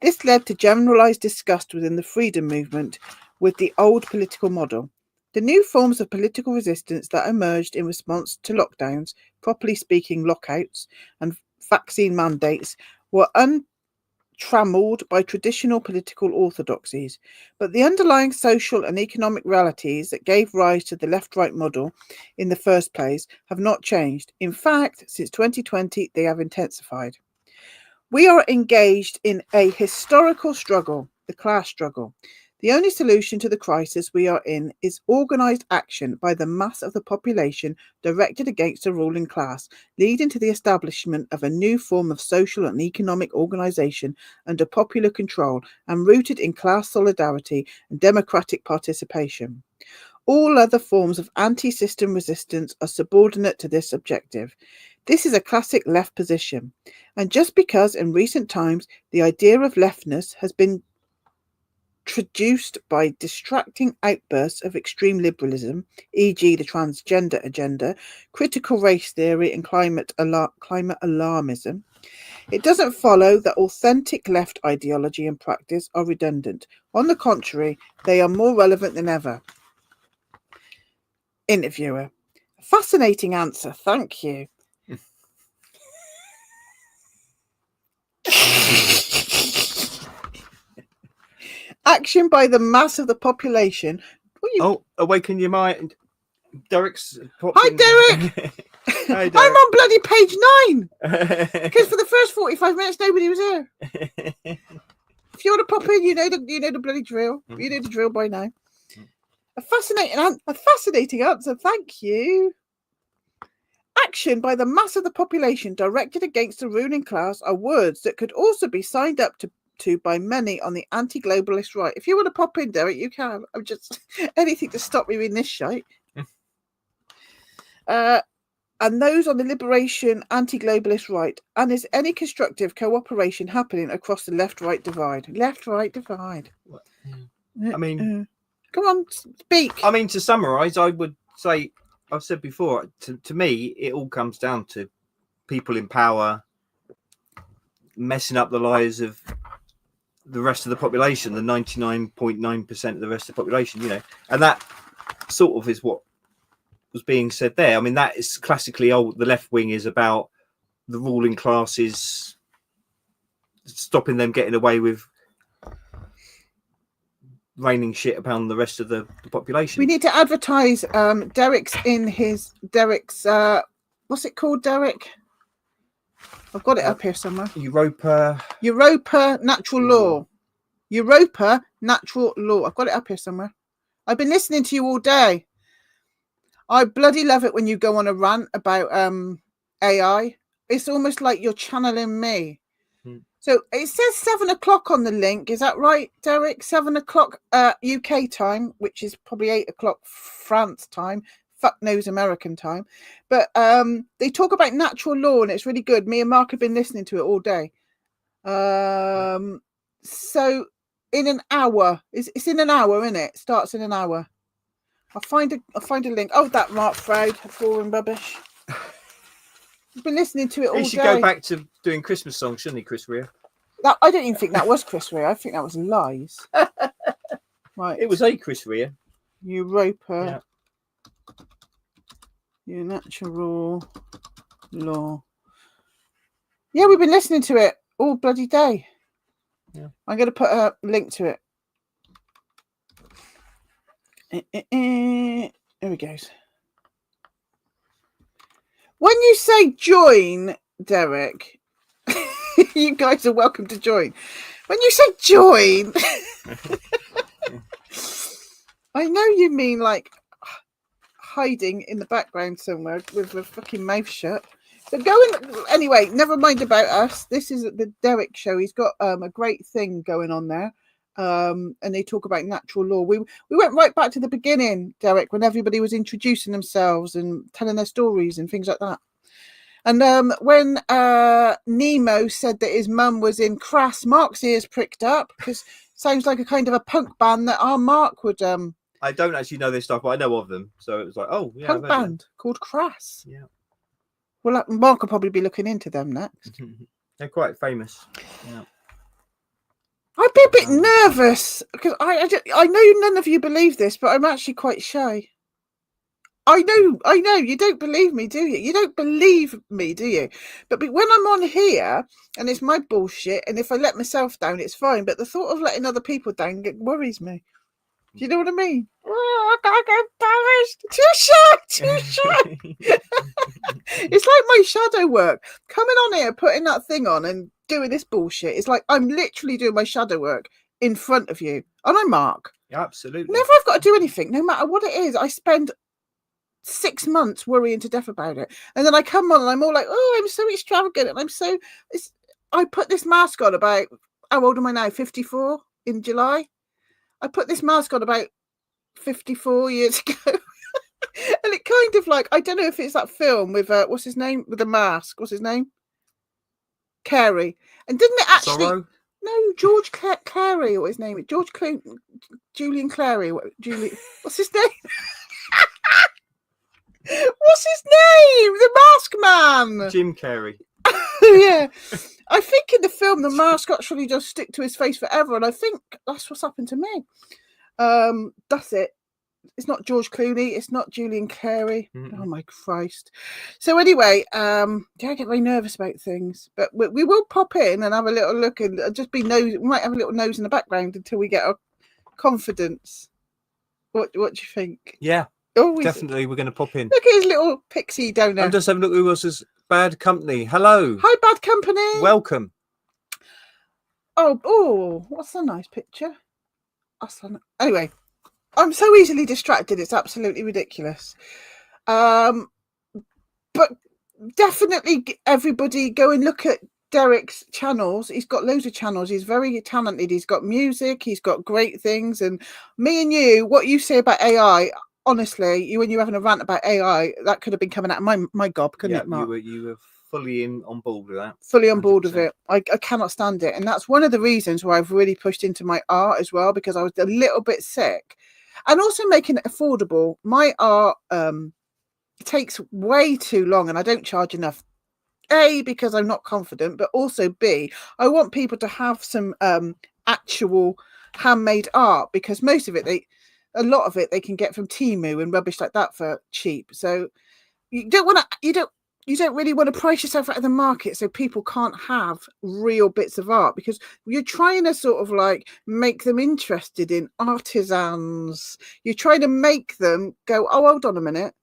A: This led to generalised disgust within the freedom movement with the old political model. The new forms of political resistance that emerged in response to lockdowns, properly speaking lockouts, and vaccine mandates were untrammelled by traditional political orthodoxies, but the underlying social and economic realities that gave rise to the left-right model in the first place have not changed. In fact, since 2020, they have intensified. We are engaged in a historical struggle, the class struggle. The only solution to the crisis we are in is organised action by the mass of the population directed against the ruling class, leading to the establishment of a new form of social and economic organisation under popular control and rooted in class solidarity and democratic participation. All other forms of anti-system resistance are subordinate to this objective. This is a classic left position. And just because in recent times the idea of leftness has been traduced by distracting outbursts of extreme liberalism, e.g. the transgender agenda, critical race theory and climate alarmism, it doesn't follow that authentic left ideology and practice are redundant. On the contrary, they are more relevant than ever. Interviewer: fascinating answer, thank you. Action by the mass of the population.
B: Awaken your mind. Derek's.
A: Hi, Derek. Hi, Derek. I'm on bloody page 9 because for the first 45 minutes nobody was here. If you want to pop in, you know the bloody drill. You know the drill by now. A fascinating answer. Thank you. Action by the mass of the population directed against the ruling class are words that could also be signed up to by many on the anti-globalist right. If you want to pop in, Derek, you can. I'm just anything to stop me reading this shite. And those on the liberation anti-globalist right. And is any constructive cooperation happening across the left-right divide? Left-right divide.
B: I mean,
A: come on, speak.
B: I mean, to summarise, I would say, I've said before, to me, it all comes down to people in power messing up the lives of the rest of the population, the 99.9% of the rest of the population, and that sort of is what was being said there. I mean, that is classically old. The left wing is about the ruling classes, stopping them getting away with raining shit upon the rest of the population.
A: We need to advertise Derek's what's it called, Derek? I've got it up here somewhere.
B: Europa
A: Natural Law. Europa Natural Law. I've got it up here somewhere. I've been listening to you all day. I bloody love it when you go on a rant about AI. It's almost like you're channeling me. So it says 7 o'clock on the link. Is that right, Derek? 7 o'clock UK time, which is probably 8 o'clock France time. Fuck knows American time. But they talk about natural law and it's really good. Me and Mark have been listening to it all day. So in an hour, it's in an hour, isn't it? Starts in an hour. I'll find a link. Oh, that Mark Froud, boring rubbish. I've been listening to it all day.
B: He should go back to doing Christmas songs, shouldn't he, Chris Rea?
A: I don't even think that was Chris Rea. I think that was lies. Right.
B: It was a Chris Rea.
A: Europa. Your natural law. Yeah, we've been listening to it all bloody day.
B: Yeah.
A: I'm going to put a link to it. Here we go. When you say join, Derek, you guys are welcome to join. When you say join, I know you mean like hiding in the background somewhere with a fucking mouth shut. So anyway, never mind about us. This is the Derek show. He's got a great thing going on there. And they talk about natural law. We went right back to the beginning, Derek, when everybody was introducing themselves and telling their stories and things like that. And when Nemo said that his mum was in Crass, Mark's ears pricked up, because sounds like a kind of a punk band that our Mark would.
B: I don't actually know this stuff, but I know of them. So it was like, oh, yeah.
A: Punk band called Crass.
B: Yeah.
A: Well, Mark will probably be looking into them next.
B: They're quite famous. Yeah.
A: I'd be a bit nervous because I know none of you believe this, but I'm actually quite shy. I know. You don't believe me, do you? You don't believe me, do you? But when I'm on here and it's my bullshit, and if I let myself down, it's fine. But the thought of letting other people down worries me. Do you know what I mean? Oh, I get embarrassed. Too shy. It's like my shadow work. Coming on here, putting that thing on and doing this bullshit. It's like I'm literally doing my shadow work in front of you. And I'm Mark.
B: Yeah, absolutely.
A: Never I've got to do anything, no matter what it is. I spend 6 months worrying to death about it. And then I come on and I'm all like, oh, I'm so extravagant. And I put this mask on about, how old am I now? 54 in July. I put this mask on about 54 years ago. And it kind of like, I don't know if it's that film with, what's his name? With the mask. What's his name? Carey. And didn't it actually...
B: Sorrow?
A: No, George Clary, what his name is. Julian Clary. What's his name? What's his name? The Mask Man.
B: Jim Carrey.
A: Yeah. I think in the film, the mask actually just stick to his face forever. And I think that's what's happened to me. That's it. It's not George Clooney. It's not Julian Clary. Mm-hmm. Oh, my Christ. So anyway, I get very nervous about things. But we will pop in and have a little look and just be nose. We might have a little nose in the background until we get our confidence. What do you think?
B: Yeah. Oh, definitely. We're going to pop in.
A: Look at his little pixie down there.
B: I'm just having a look who else is Bad Company. Hello.
A: Hi, Bad Company.
B: Welcome.
A: Oh, what's a nice picture? Anyway, I'm so easily distracted. It's absolutely ridiculous. But definitely everybody go and look at Derek's channels. He's got loads of channels. He's very talented. He's got music. He's got great things. And me and you, what you say about AI, honestly, when you're having a rant about AI, that could have been coming out of my gob, couldn't it, Mark?
B: You were fully on board with that.
A: Fully on board with it. I cannot stand it. And that's one of the reasons why I've really pushed into my art as well, because I was a little bit sick. And also making it affordable. My art takes way too long and I don't charge enough. A, because I'm not confident, but also B, I want people to have some actual handmade art, because most of it, a lot of it they can get from Temu and rubbish like that for cheap. So you don't really want to price yourself out of the market so people can't have real bits of art, because you're trying to sort of like make them interested in artisans. You're trying to make them go, oh, hold on a minute.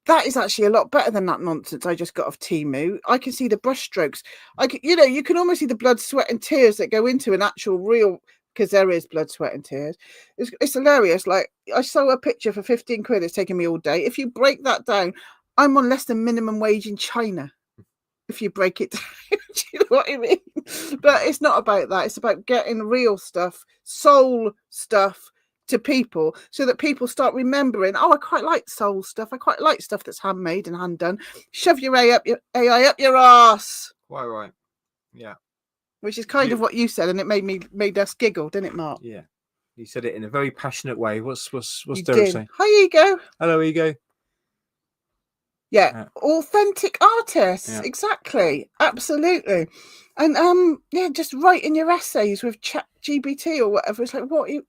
A: That is actually a lot better than that nonsense I just got off Temu. I can see the brush strokes. You can almost see the blood, sweat and tears that go into an actual real, because there is blood, sweat and tears. It's hilarious. Like, I saw a picture for 15 quid. It's taken me all day. If you break that down, I'm on less than minimum wage in China. If you break it down, do you know what I mean? But it's not about that. It's about getting real stuff, soul stuff to people, so that people start remembering, oh, I quite like soul stuff. I quite like stuff that's handmade and hand done. Shove your AI up your ass.
B: Quite right. Yeah.
A: Which is kind of what you said, and it made us giggle, didn't it, Mark?
B: Yeah. You said it in a very passionate way. What's Derek saying?
A: Hi, Ego.
B: Hello, Ego.
A: Yeah, authentic artists. Yeah. Exactly. Absolutely. And just writing your essays with ChatGPT or whatever. It's like, what you...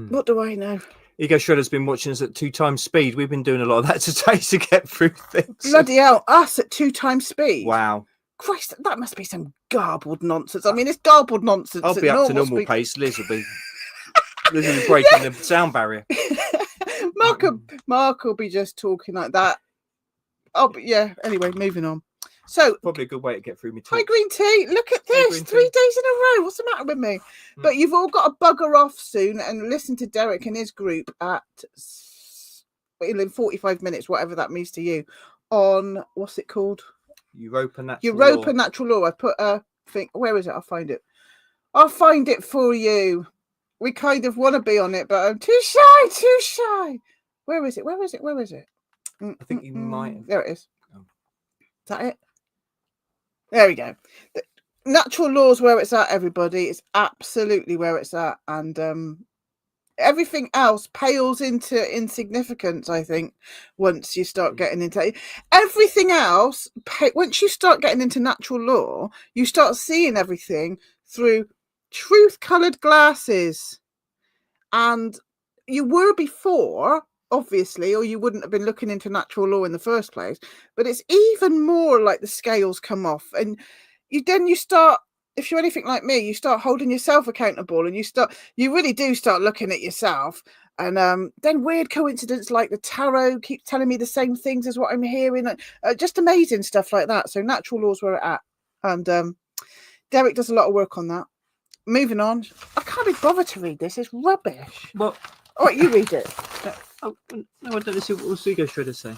A: What do I know?
B: Ego Shredder's been watching us at 2 times speed. We've been doing a lot of that today to get through things.
A: Bloody hell, us at 2 times speed.
B: Wow.
A: Christ, that must be some garbled nonsense. I mean, it's garbled nonsense.
B: I'll be up to normal pace. Liz will be breaking the sound barrier.
A: Mark will be just talking like that. Oh, but yeah. Anyway, moving on. So
B: probably a good way to get through me.
A: Hi, Green Tea. Look at this. 3 days in a row. What's the matter with me? But you've all got to bugger off soon and listen to Derek and his group at in 45 minutes, whatever that means to you, on what's it called?
B: Europa Natural
A: Law. I put a thing. Where is it? I'll find it. I'll find it for you. We kind of want to be on it, but I'm too shy. Where is it?
B: I think you might.
A: There it is. Oh. Is that it? There we go. The natural law's where it's at, everybody. It's absolutely where it's at. And everything else pales into insignificance, I think, once you start getting into everything else. Once you start getting into natural law, you start seeing everything through truth-coloured glasses. And you were before, obviously, or you wouldn't have been looking into natural law in the first place. But it's even more like the scales come off, and you start, if you're anything like me, you start holding yourself accountable, and you really do start looking at yourself. And then weird coincidence like the tarot keeps telling me the same things as what I'm hearing, just amazing stuff like that. So natural law's where it's at, and Derek does a lot of work on that. Moving on, I can't be bothered to read this. It's rubbish.
B: Well,
A: all right, you read it.
B: No, I don't know. What's Ego Shredder say?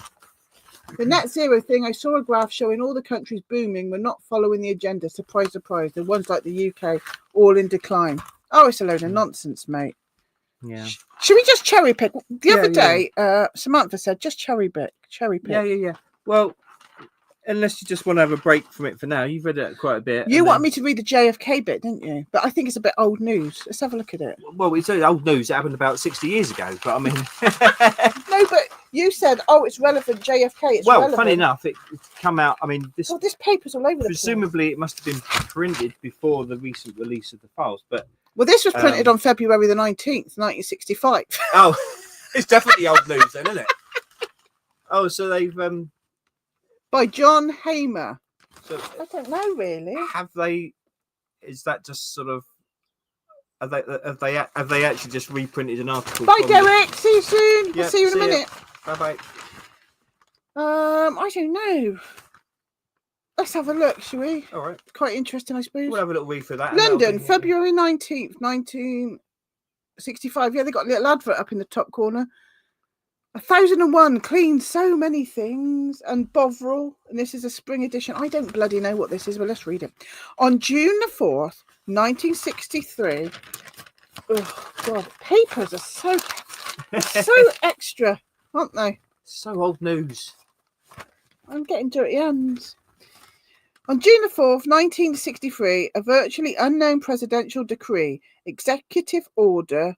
A: The net zero thing, I saw a graph showing all the countries booming were not following the agenda. Surprise, surprise. The ones like the UK, all in decline. Oh, it's a load of nonsense, mate.
B: Yeah.
A: Should we just cherry pick? The other day, Samantha said, just cherry pick.
B: Yeah. Well, unless you just want to have a break from it for now. You've read it quite a bit.
A: You wanted me to read the JFK bit, didn't you? But I think it's a bit old news. Let's have a look at it.
B: Well, it's old news. It happened about 60 years ago. But I mean...
A: No, but you said, it's relevant, JFK.
B: Well, funny enough, it's come out... I mean, this
A: paper's all over the place.
B: Presumably, it must have been printed before the recent release of the files. But
A: well, this was printed on February the 19th, 1965.
B: Oh, it's definitely old news then, isn't it? Oh, so they've...
A: By John Hamer.
B: So
A: I don't know really.
B: Have they? Is that just sort of? Have they actually just reprinted an article?
A: Bye, Derek. See you soon.
B: Yep,
A: I'll see you in a minute.
B: Bye bye.
A: I don't know. Let's have a look, shall we?
B: All right.
A: Quite interesting, I suppose.
B: We'll have a little read through that.
A: London, February 19th, 1965. Yeah, they got a little advert up in the top corner. 1001 cleaned so many things, and Bovril, and this is a spring edition. I don't bloody know what this is, but let's read it. On June the 4th, 1963. Oh God, papers are so extra, aren't they?
B: So old news.
A: I'm getting dirty hands. On June the 4th, 1963, a virtually unknown presidential decree, Executive Order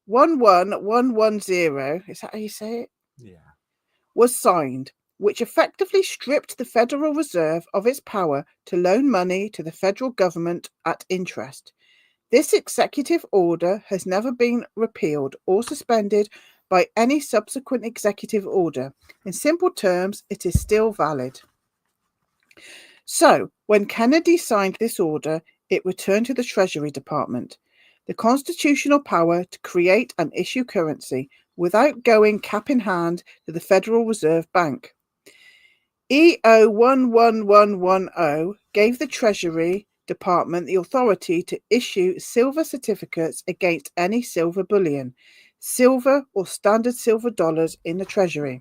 A: 11110, is that how you say it?
B: Yeah.
A: Was signed, which effectively stripped the Federal Reserve of its power to loan money to the federal government at interest. This executive order has never been repealed or suspended by any subsequent executive order. In simple terms, it is still valid. So, when Kennedy signed this order, it returned to the Treasury Department the constitutional power to create and issue currency without going cap in hand to the Federal Reserve Bank. EO 11110 gave the Treasury Department the authority to issue silver certificates against any silver bullion, silver or standard silver dollars in the Treasury.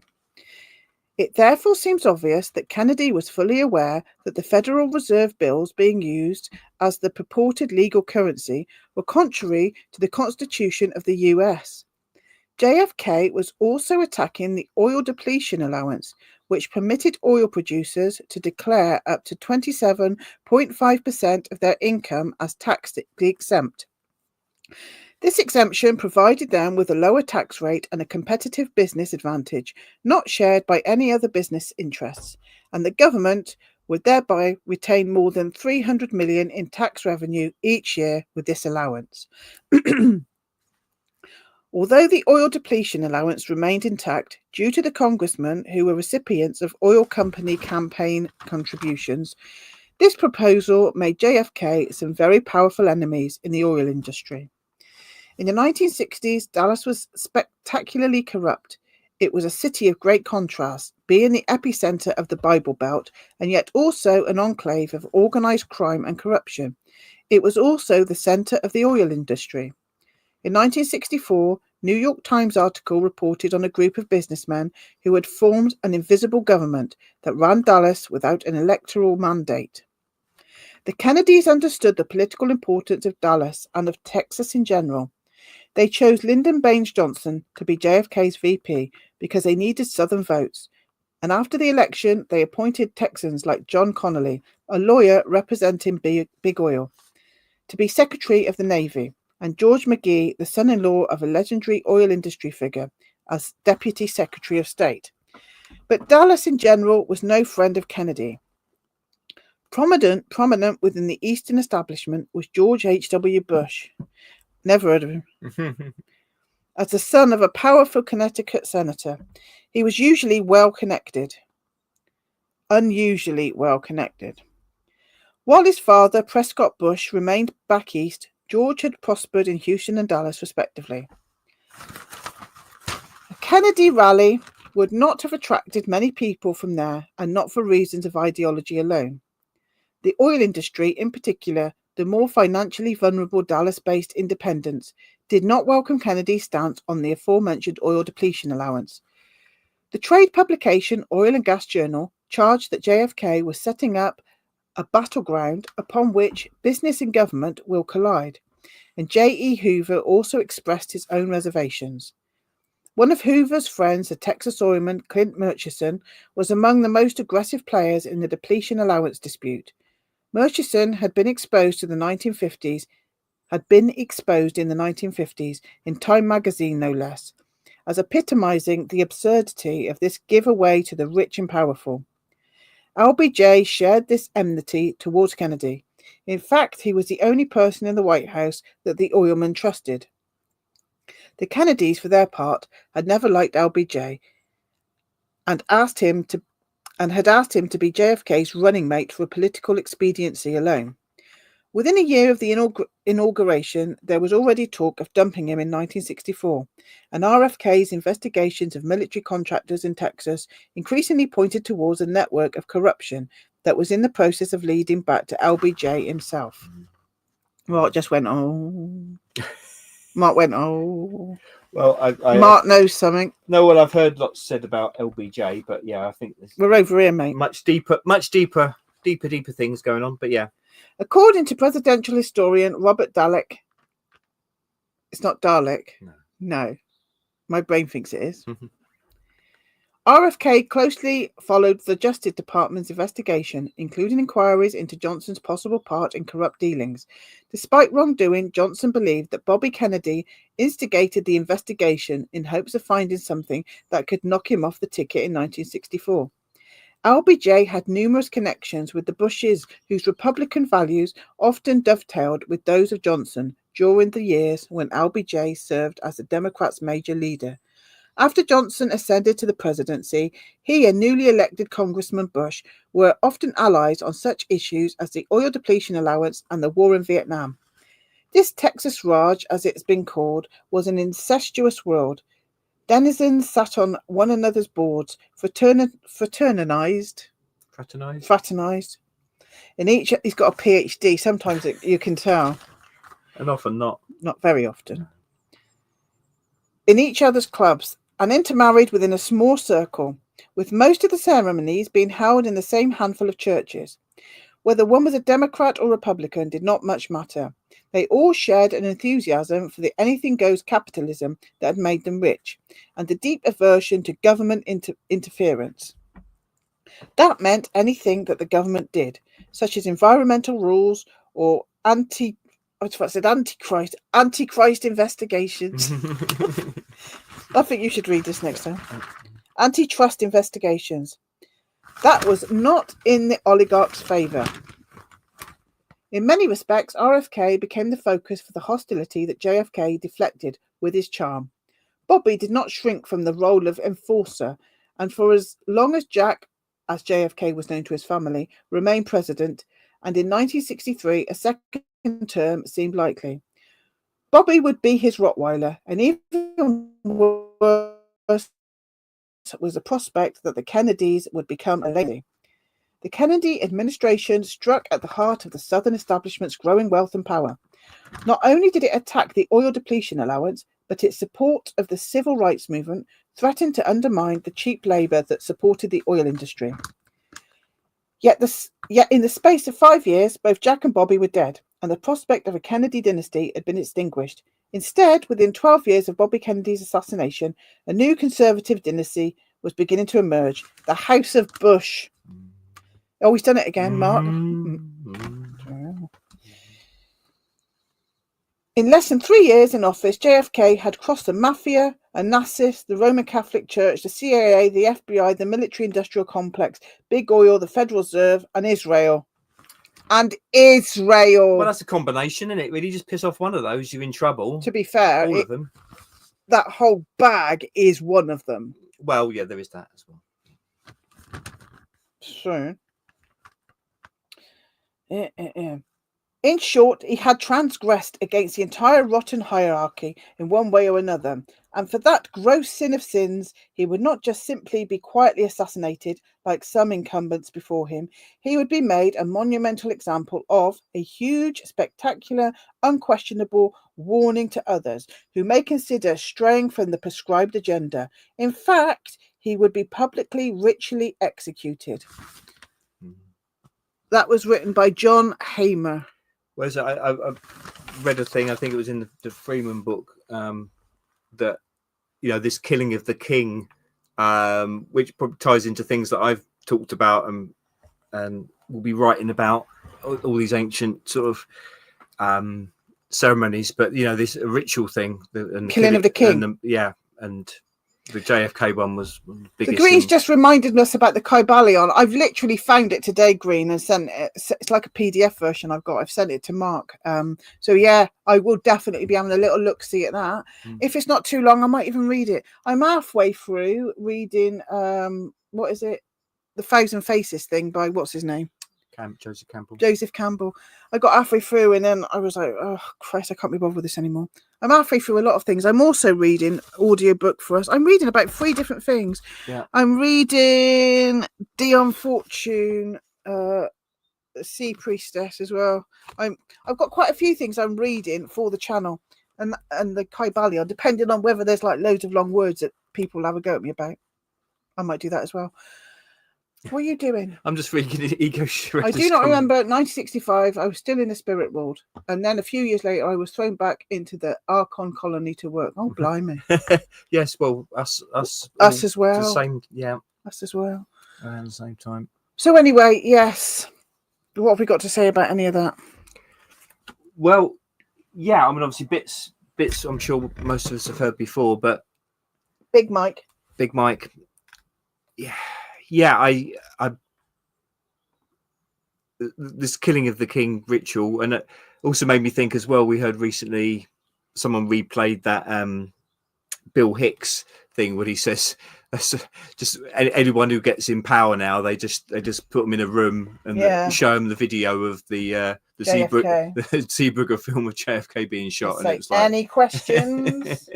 A: It therefore seems obvious that Kennedy was fully aware that the Federal Reserve bills being used as the purported legal currency were contrary to the Constitution of the US. JFK was also attacking the oil depletion allowance, which permitted oil producers to declare up to 27.5% of their income as tax exempt. This exemption provided them with a lower tax rate and a competitive business advantage, not shared by any other business interests, and the government would thereby retain more than $300 million in tax revenue each year with this allowance. Although the oil depletion allowance remained intact due to the congressmen who were recipients of oil company campaign contributions, this proposal made JFK some very powerful enemies in the oil industry. In the 1960s, Dallas was spectacularly corrupt. It was a city of great contrast, being the epicenter of the Bible Belt and yet also an enclave of organized crime and corruption. It was also the center of the oil industry. In 1964, New York Times article reported on a group of businessmen who had formed an invisible government that ran Dallas without an electoral mandate. The Kennedys understood the political importance of Dallas and of Texas in general. They chose Lyndon Baines Johnson to be JFK's VP because they needed Southern votes. And after the election, they appointed Texans like John Connolly, a lawyer representing Big Oil, to be Secretary of the Navy, and George McGee, the son-in-law of a legendary oil industry figure, as Deputy Secretary of State. But Dallas in general was no friend of Kennedy. Prominent within the Eastern establishment was George H.W. Bush. Never heard of him. As the son of a powerful Connecticut senator, he was usually unusually well connected. While his father, Prescott Bush, remained back east, George had prospered in Houston and Dallas, respectively. A Kennedy rally would not have attracted many people from there, and not for reasons of ideology alone. The oil industry, in particular, the more financially vulnerable Dallas-based independents, did not welcome Kennedy's stance on the aforementioned oil depletion allowance. The trade publication Oil and Gas Journal charged that JFK was setting up a battleground upon which business and government will collide, and J.E. Hoover also expressed his own reservations. One of Hoover's friends, the Texas oilman Clint Murchison, was among the most aggressive players in the depletion allowance dispute. Murchison had been exposed in the 1950s in Time magazine, no less, as epitomizing the absurdity of this giveaway to the rich and powerful. LBJ shared this enmity towards Kennedy. In fact, he was the only person in the White House that the oilman trusted. The Kennedys, for their part, had never liked LBJ and had asked him to be JFK's running mate for political expediency alone. Within a year of the inauguration, there was already talk of dumping him in 1964, and RFK's investigations of military contractors in Texas increasingly pointed towards a network of corruption that was in the process of leading back to LBJ himself. Mark just went, oh. Mark went, oh.
B: Well,
A: Mark knows something.
B: No, well, I've heard lots said about LBJ, but yeah, I think
A: we're over here, mate.
B: Much deeper things going on, but yeah.
A: According to presidential historian Robert Dalek, it's not Dalek. No. My brain thinks it is. RFK closely followed the Justice Department's investigation, including inquiries into Johnson's possible part in corrupt dealings. Despite wrongdoing, Johnson believed that Bobby Kennedy instigated the investigation in hopes of finding something that could knock him off the ticket in 1964. LBJ had numerous connections with the Bushes, whose Republican values often dovetailed with those of Johnson during the years when LBJ served as the Democrats' major leader. After Johnson ascended to the presidency, he and newly elected Congressman Bush were often allies on such issues as the oil depletion allowance and the war in Vietnam. This Texas Raj, as it's been called, was an incestuous world. Denizens sat on one another's boards, fraternized. In each, he's got a PhD. Sometimes you can tell,
B: and often not.
A: Not very often. In each other's clubs, and intermarried within a small circle, with most of the ceremonies being held in the same handful of churches. Whether one was a Democrat or Republican did not much matter. They all shared an enthusiasm for the anything-goes capitalism that had made them rich, and a deep aversion to government interference. That meant anything that the government did, such as environmental rules or Antichrist investigations. I think you should read this next time. Antitrust investigations. That was not in the oligarch's favour. In many respects, RFK became the focus for the hostility that JFK deflected with his charm. Bobby did not shrink from the role of enforcer, and for as long as Jack, as JFK was known to his family, remained president, and in 1963 a second term seemed likely, Bobby would be his Rottweiler, and even worse was the prospect that the Kennedys would become a lady. The Kennedy administration struck at the heart of the Southern establishment's growing wealth and power. Not only did it attack the oil depletion allowance, but its support of the civil rights movement threatened to undermine the cheap labor that supported the oil industry. Yet in the space of 5 years, both Jack and Bobby were dead, and the prospect of a Kennedy dynasty had been extinguished. Instead, within 12 years of Bobby Kennedy's assassination, a new conservative dynasty was beginning to emerge, the House of Bush. Oh, he's done it again, Mark. In less than 3 years in office, JFK had crossed the mafia, Onassis, the Roman Catholic Church, the CIA, the FBI, the military-industrial complex, Big Oil, the Federal Reserve, and Israel. Well,
B: that's a combination, isn't it? Really, just piss off one of those, you're in trouble.
A: To be fair,
B: all of them.
A: That whole bag is one of them.
B: Well, yeah, there is that as well.
A: So, in short, he had transgressed against the entire rotten hierarchy in one way or another, and for that gross sin of sins, he would not just simply be quietly assassinated like some incumbents before him. He would be made a monumental example of, a huge, spectacular, unquestionable warning to others who may consider straying from the prescribed agenda. In fact, he would be publicly, ritually executed. That was written by John Hamer.
B: Whereas I read a thing, I think it was in the Freeman book, that, you know, this killing of the king, which probably ties into things that I've talked about and will be writing about, all these ancient sort of ceremonies, but, you know, this ritual thing. And
A: killing of the king.
B: And the JFK one was the biggest.
A: The Green's just reminded us about the Kybalion. I've literally found it today, Green, and sent it. It's like a PDF version I've got. I've sent it to Mark. So yeah, I will definitely be having a little look-see at that. If it's not too long, I might even read it. I'm halfway through reading, what is it? The Thousand Faces thing by, what's his name? Joseph Campbell. I got halfway through and then I was like, oh Christ, I can't be bothered with this anymore. I'm halfway through a lot of things. I'm also reading audiobook for us. I'm reading about 3 different things.
B: Yeah.
A: I'm reading Dion Fortune, Sea Priestess as well. I've got quite a few things I'm reading for the channel and the Kybalion, depending on whether there's like loads of long words that people have a go at me about. I might do that as well. What are you doing?
B: I'm just reading Ego Shredder's.
A: I do not remember 1965. I was still in the spirit world. And then a few years later, I was thrown back into the Archon colony to work. Oh, blimey.
B: Yes, well, us
A: as well.
B: The same, yeah.
A: Us as well.
B: Around the same time.
A: So anyway, yes. What have we got to say about any of that?
B: Well, yeah, I mean, obviously bits I'm sure most of us have heard before, but
A: Big Mike.
B: Yeah, I this killing of the king ritual, and it also made me think as well. We heard recently someone replayed that Bill Hicks thing where he says, just anyone who gets in power now, they just put them in a room and show them the video of the Zeebrugge film of JFK being shot. And it was like,
A: any questions?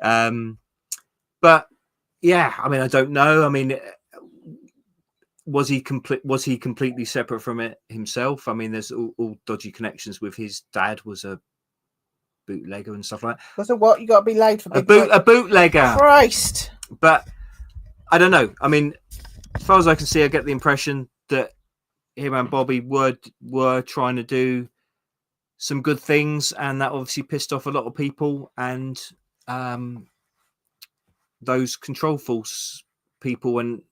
B: But yeah, I mean, I don't know. I mean, was he completely separate from it himself? I mean, there's all dodgy connections with his dad was a bootlegger and stuff like that.
A: Was it what? You got to be laid for
B: a bootlegger.
A: Christ.
B: But I don't know. I mean, as far as I can see, I get the impression that him and Bobby were trying to do some good things, and that obviously pissed off a lot of people and those control force people. And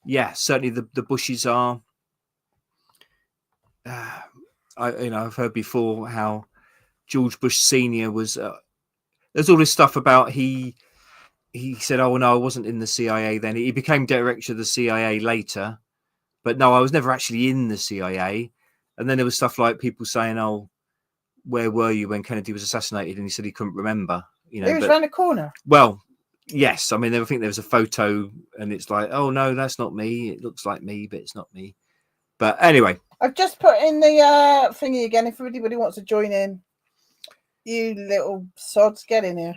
B: yeah, certainly the Bushes are. I've heard before how George Bush Senior was. There's all this stuff about he said, "Oh no, I wasn't in the CIA then." He became director of the CIA later, but no, I was never actually in the CIA. And then there was stuff like people saying, "Oh, where were you when Kennedy was assassinated?" And he said he couldn't remember. You know,
A: he was around the corner.
B: Well, Yes, I mean, I think there was a photo, and it's like, oh no, that's not me. It looks like me, but it's not me. But anyway,
A: I've just put in the thingy again. If anybody wants to join in, you little sods, get in here.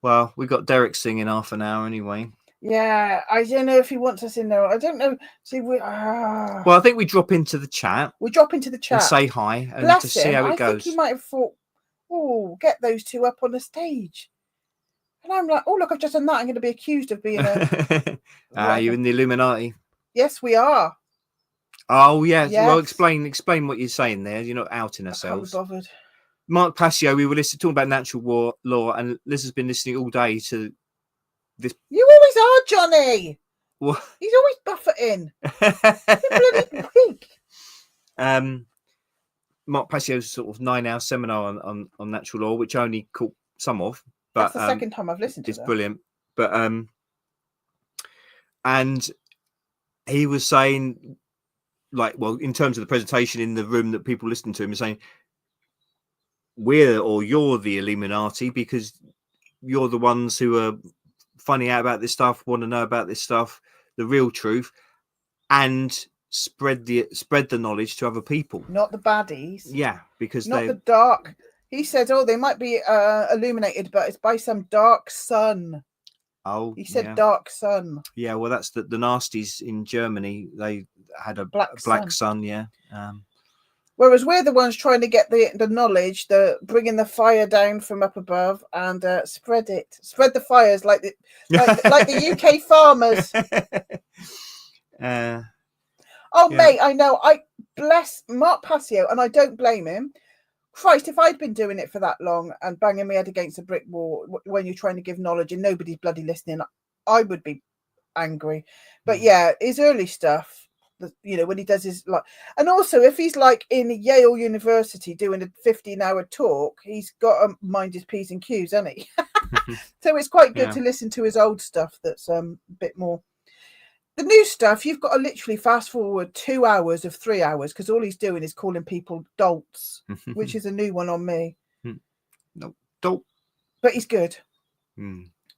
B: Well, we got Derek singing half an hour anyway.
A: Yeah, I don't know if he wants us in there. I don't know. See,
B: well, I think we drop into the chat.
A: We drop into the chat
B: and say hi and
A: Bless
B: to see how it goes.
A: I think he might have thought, oh, get those two up on the stage. And I'm like, oh, look, I've just done that. I'm going to be accused of being
B: a... you in the Illuminati?
A: Yes, we are.
B: Oh, yes. Well, explain what you're saying there. You're not outing ourselves.
A: I can't be bothered.
B: Mark Passio, we were talking about natural law, and Liz has been listening all day to this.
A: You always are, Johnny.
B: What?
A: He's always buffeting. Bloody weak.
B: Mark Passio's sort of 9-hour seminar on natural law, which I only caught some of. But
A: that's the second time I've listened to it.
B: It's brilliant. But and he was saying, like, well, in terms of the presentation in the room that people listened to him, saying, you're the Illuminati because you're the ones who are finding out about this stuff, want to know about this stuff, the real truth, and spread the knowledge to other people,
A: not the baddies.
B: Yeah, because
A: not the dark. He said, oh, they might be illuminated, but it's by some dark sun.
B: Oh,
A: he said dark sun.
B: Yeah, well, that's the nasties in Germany. They had a black sun. Yeah.
A: Whereas we're the ones trying to get the knowledge, bringing the fire down from up above and spread the fires like the UK farmers. Mate, I know. I bless Mark Passio, and I don't blame him. Christ, if I'd been doing it for that long and banging my head against a brick wall when you're trying to give knowledge and nobody's bloody listening, I would be angry. But yeah, his early stuff, when he does his and also if he's like in Yale University doing a 15-hour talk, he's got to mind his P's and Q's, hasn't he? So it's quite good to listen to his old stuff that's a bit more. The new stuff, you've got to literally fast forward 2 hours of 3 hours because all he's doing is calling people dolts, which is a new one on me.
B: No, dolt.
A: But he's good.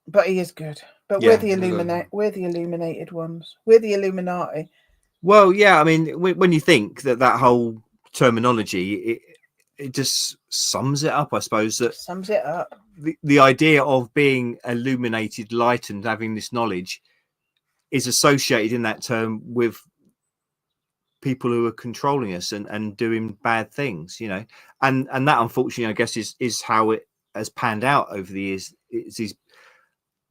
A: But he is good. But we're the illuminated ones. We're the Illuminati.
B: Well, yeah, I mean, when you think that whole terminology, it just sums it up, I suppose. That
A: sums it up.
B: The idea of being illuminated, lightened, having this knowledge is associated in that term with people who are controlling us and doing bad things, and that, unfortunately, I guess is how it has panned out over the years. It's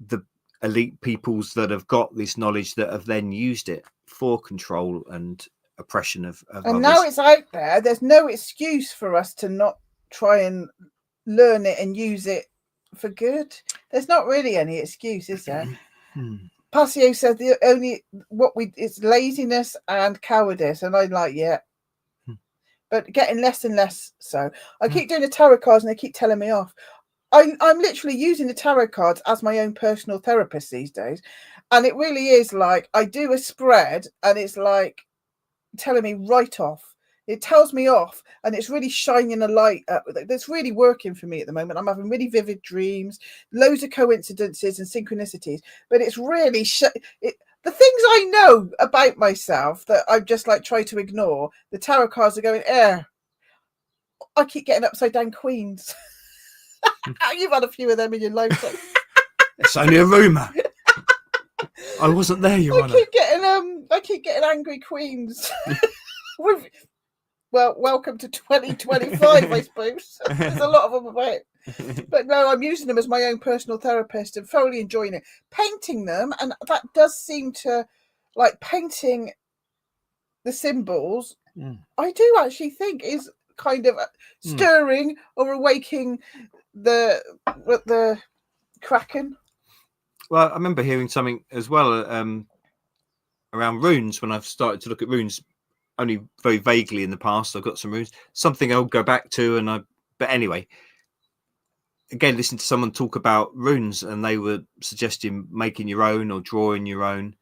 B: the elite peoples that have got this knowledge that have then used it for control and oppression of
A: and
B: others.
A: Now it's out there. There's no excuse for us to not try and learn it and use it for good. There's not really any excuse, is there? Passio said it's laziness and cowardice, and I'm like, yeah, but getting less and less so. I keep doing the tarot cards, and they keep telling me off. I'm literally using the tarot cards as my own personal therapist these days, and it really is like I do a spread, and it's like telling me right off. It tells me off, and it's really shining a light up. That's really working for me at the moment. I'm having really vivid dreams, loads of coincidences and synchronicities, but it's really the things I know about myself that I just try to ignore. The tarot cards are going, I keep getting upside down queens. You've had a few of them in your lifetime.
B: It's only a rumor. I wasn't there, Your Honor.
A: I keep getting angry queens. Well, welcome to 2025, I suppose. There's a lot of them about. But no, I'm using them as my own personal therapist and thoroughly enjoying it. Painting them, and that does seem to, painting the symbols, I do actually think is kind of stirring or awaking the Kraken.
B: Well, I remember hearing something as well around runes when I've started to look at runes. Only very vaguely in the past. I've got some runes, something I'll go back to, but anyway, again, listen to someone talk about runes, and they were suggesting making your own or drawing your own.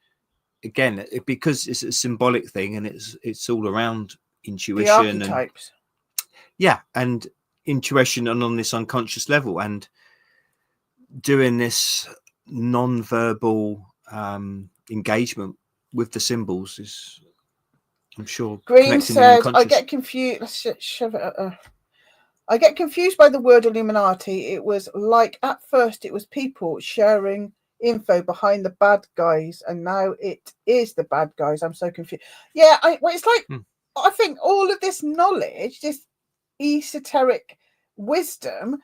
B: Again, because it's a symbolic thing, and it's all around intuition,
A: the archetypes.
B: And intuition, and on this unconscious level, and doing this non-verbal engagement with the symbols is, I'm sure.
A: Green said, I get confused. Let's shove it at her. I get confused by the word Illuminati. It was like at first it was people sharing info behind the bad guys, and now it is the bad guys. I'm so confused. Yeah, it's like I think all of this knowledge, this esoteric wisdom,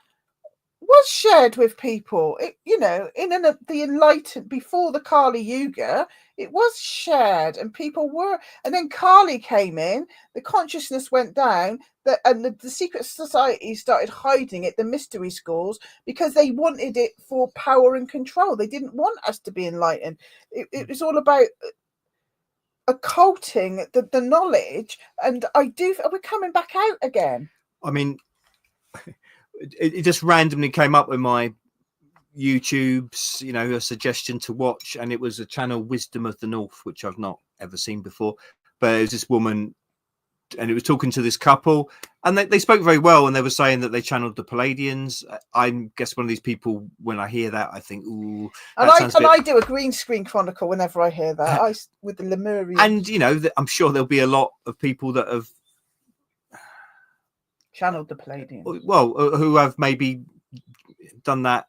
A: was shared with people. In the enlightened, before the Kali Yuga, it was shared, and people were. And then Kali came in, the consciousness went down, and the secret society started hiding it, the mystery schools, because they wanted it for power and control. They didn't want us to be enlightened. It was all about occulting the knowledge, and we're coming back out again.
B: I mean, it just randomly came up with my YouTube's, a suggestion to watch, and it was a channel, Wisdom of the North, which I've not ever seen before. But it was this woman, and it was talking to this couple, and they spoke very well, and they were saying that they channeled the Palladians. I guess one of these people, when I hear that, I think, ooh.
A: And I do a green screen chronicle whenever I hear that. With the Lemurians.
B: And I'm sure there'll be a lot of people that have
A: channeled the Palladians.
B: Well, who have maybe done that,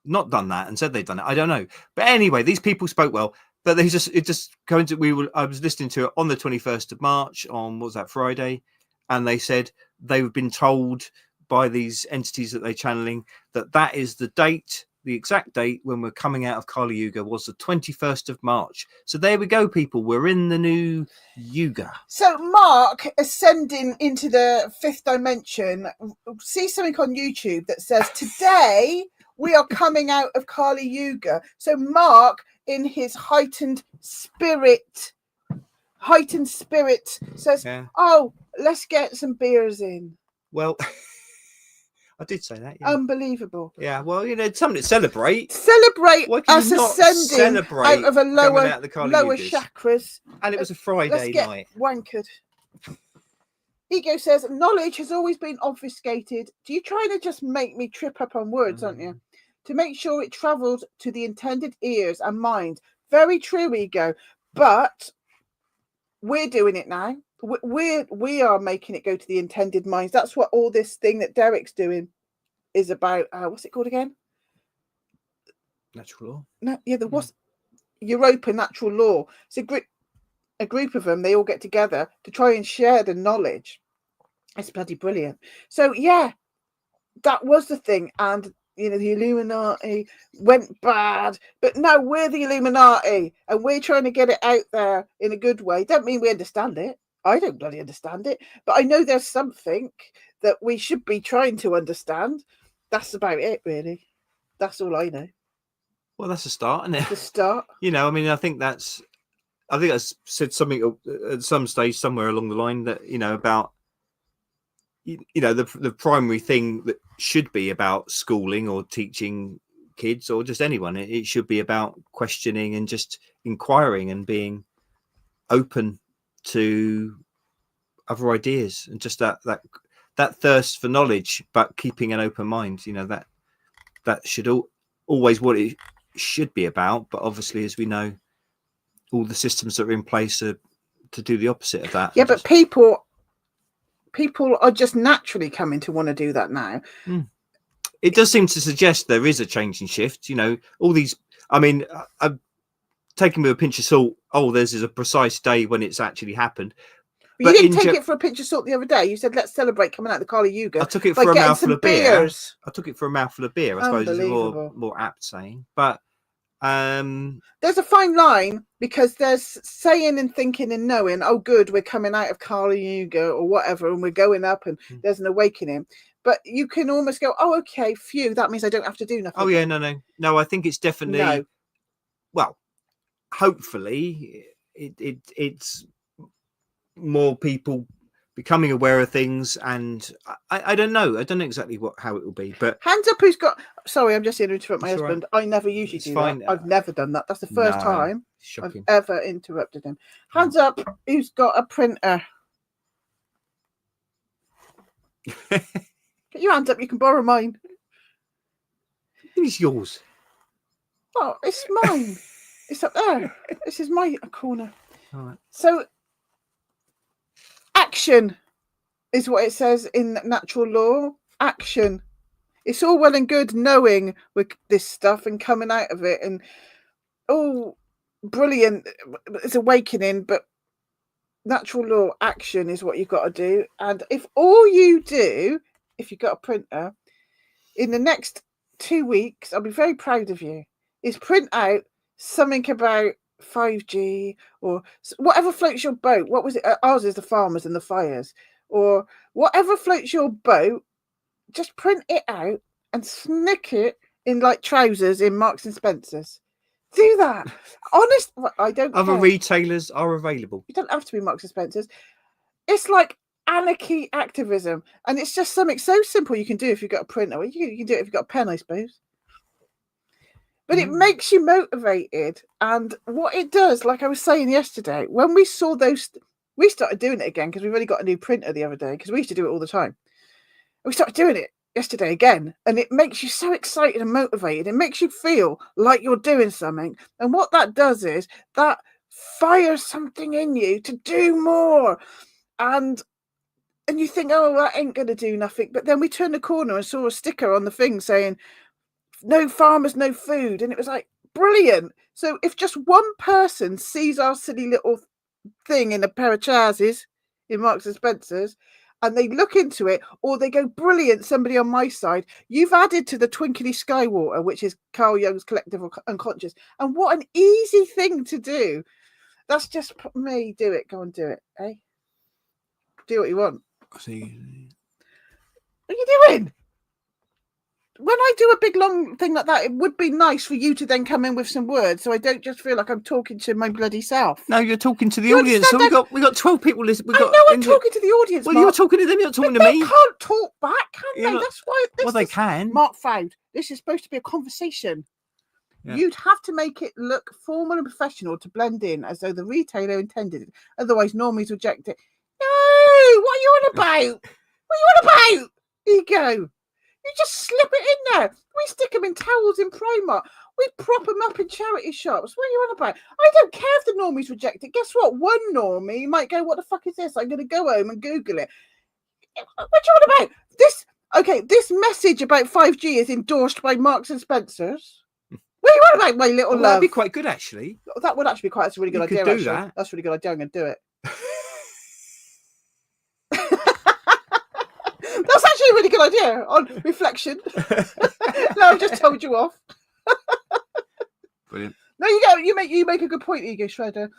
B: not done that, and said they've done it. I don't know. But anyway, these people spoke well. But I was listening to it on the 21st of March on, what was that, Friday? And they said they've been told by these entities that they're channeling that is the date, the exact date when we're coming out of Kali Yuga was the 21st of March. So there we go, people. We're in the new Yuga.
A: So Mark, ascending into the fifth dimension, see something on YouTube that says, today we are coming out of Kali Yuga. So Mark, in his heightened spirit says, oh, let's get some beers in.
B: Well, I did say that. Yeah.
A: Unbelievable.
B: Yeah, well, it's something to celebrate.
A: Celebrate us ascending out of a lower chakras.
B: And it was a Friday night.
A: Wankered. Ego says, knowledge has always been obfuscated. Do you try to just make me trip up on words, aren't you? To make sure it travels to the intended ears and mind. Very true, Ego. But we're doing it now. We are making it go to the intended minds. That's what all this thing that Derek's doing is about. What's it called again?
B: Natural law.
A: No, yeah, what's Europa natural law. It's a group of them. They all get together to try and share the knowledge. It's bloody brilliant. So yeah, that was the thing, and the Illuminati went bad, but now we're the Illuminati, and we're trying to get it out there in a good way. Don't mean we understand it. I don't bloody understand it, but I know there's something that we should be trying to understand. That's about it, really. That's all I know.
B: Well, that's a start, isn't it?
A: The start.
B: I think I said something at some stage somewhere along the line that, about, the primary thing that should be about schooling or teaching kids or just anyone. It should be about questioning and just inquiring and being open to other ideas, and just that thirst for knowledge, but keeping an open mind. That should always what it should be about. But obviously, as we know, all the systems that are in place are to do the opposite of that.
A: Yeah, but people are just naturally coming to want to do that now.
B: It does seem to suggest there is a change and shift. All these. I mean, I'm taking with a pinch of salt. Oh, there's a precise day when it's actually happened.
A: But you didn't take it for a pinch of salt the other day. You said, let's celebrate coming out of the Kali Yuga.
B: I took it for a mouthful of beer. I took it for a mouthful of beer, I suppose is more apt saying. But
A: there's a fine line, because there's saying and thinking and knowing, oh, good, we're coming out of Kali Yuga or whatever, and we're going up and there's an awakening. But you can almost go, oh, okay, phew, that means I don't have to do nothing.
B: Oh, yeah, no, I think it's definitely,
A: no.
B: Well, hopefully it's more people becoming aware of things, and I don't know exactly how it will be. But
A: hands up, who's got? Sorry, I'm just here to interrupt my husband. Right. I never usually do that. I've never done that. That's the first time I've ever interrupted him. Hands up, who's got a printer? Get your hands up. You can borrow mine.
B: It's yours.
A: Well, it's mine. It's up there. This is my corner.
B: All right.
A: So, action is what it says in natural law. Action. It's all well and good knowing with this stuff and coming out of it and brilliant. It's awakening, but natural law action is what you've got to do. And if all you do, if you've got a printer, in the next 2 weeks, I'll be very proud of you, is print out something about 5G or whatever floats your boat. What was it? Ours is the farmers and the fires, or whatever floats your boat. Just print it out and snick it in like trousers in Marks and Spencer's. Do that. Honest, I don't
B: Other
A: care.
B: retailers are available.
A: You don't have to be Marks and Spencer's. It's like anarchy activism, and it's just something so simple you can do if you've got a printer. You can do it if you've got a pen, I suppose. But it makes you motivated. And what it does, like I was saying yesterday, when we saw those, we started doing it again because we've only got a new printer the other day because we used to do it all the time. We started doing it yesterday again, and it makes you so excited and motivated. It makes you feel like you're doing something. And what that does is that fires something in you to do more. And you think, oh, that ain't going to do nothing. But then we turned the corner and saw a sticker on the thing saying, no farmers, no food. And it was like, brilliant. So if just one person sees our silly little thing in a pair of trousers in Marks and Spencer's, and they look into it, or they go, brilliant, somebody on my side, you've added to the Twinkly Skywater, which is Carl Jung's Collective Unconscious. And what an easy thing to do. That's just me. Do it. Go and do it, eh? Do what you want.
B: See.
A: What are you doing? When I do a big long thing like that, it would be nice for you to then come in with some words, so I don't just feel like I'm talking to my bloody self.
B: No, you're talking to the audience. So we got 12 people listening.
A: I know I'm talking to the audience.
B: Well,
A: Mark.
B: you're talking to them. You're not talking to me.
A: They can't talk back, can they? That's why.
B: They can.
A: Mark Fowd. This is supposed to be a conversation. Yeah. You'd have to make it look formal and professional to blend in, as though the retailer intended it. Otherwise, normies reject it. No, what are you on about? What are you on about? Here you go. You just slip it in there. We stick them in towels in Primark. We prop them up in charity shops. What are you on about? I don't care if the normies reject it. Guess what? One normie might go, what the fuck is this? I'm going to go home and Google it. What are you on about? This message about 5G is endorsed by Marks and Spencer's. What are you on about, my little love?
B: That'd be quite good, actually.
A: That would actually be that's a really good idea.
B: Could do that.
A: That's a really good idea. I'm going to do it. That's actually a really good idea on reflection. No, I've just told you off.
B: Brilliant.
A: No, you make a good point, Ego Shredder.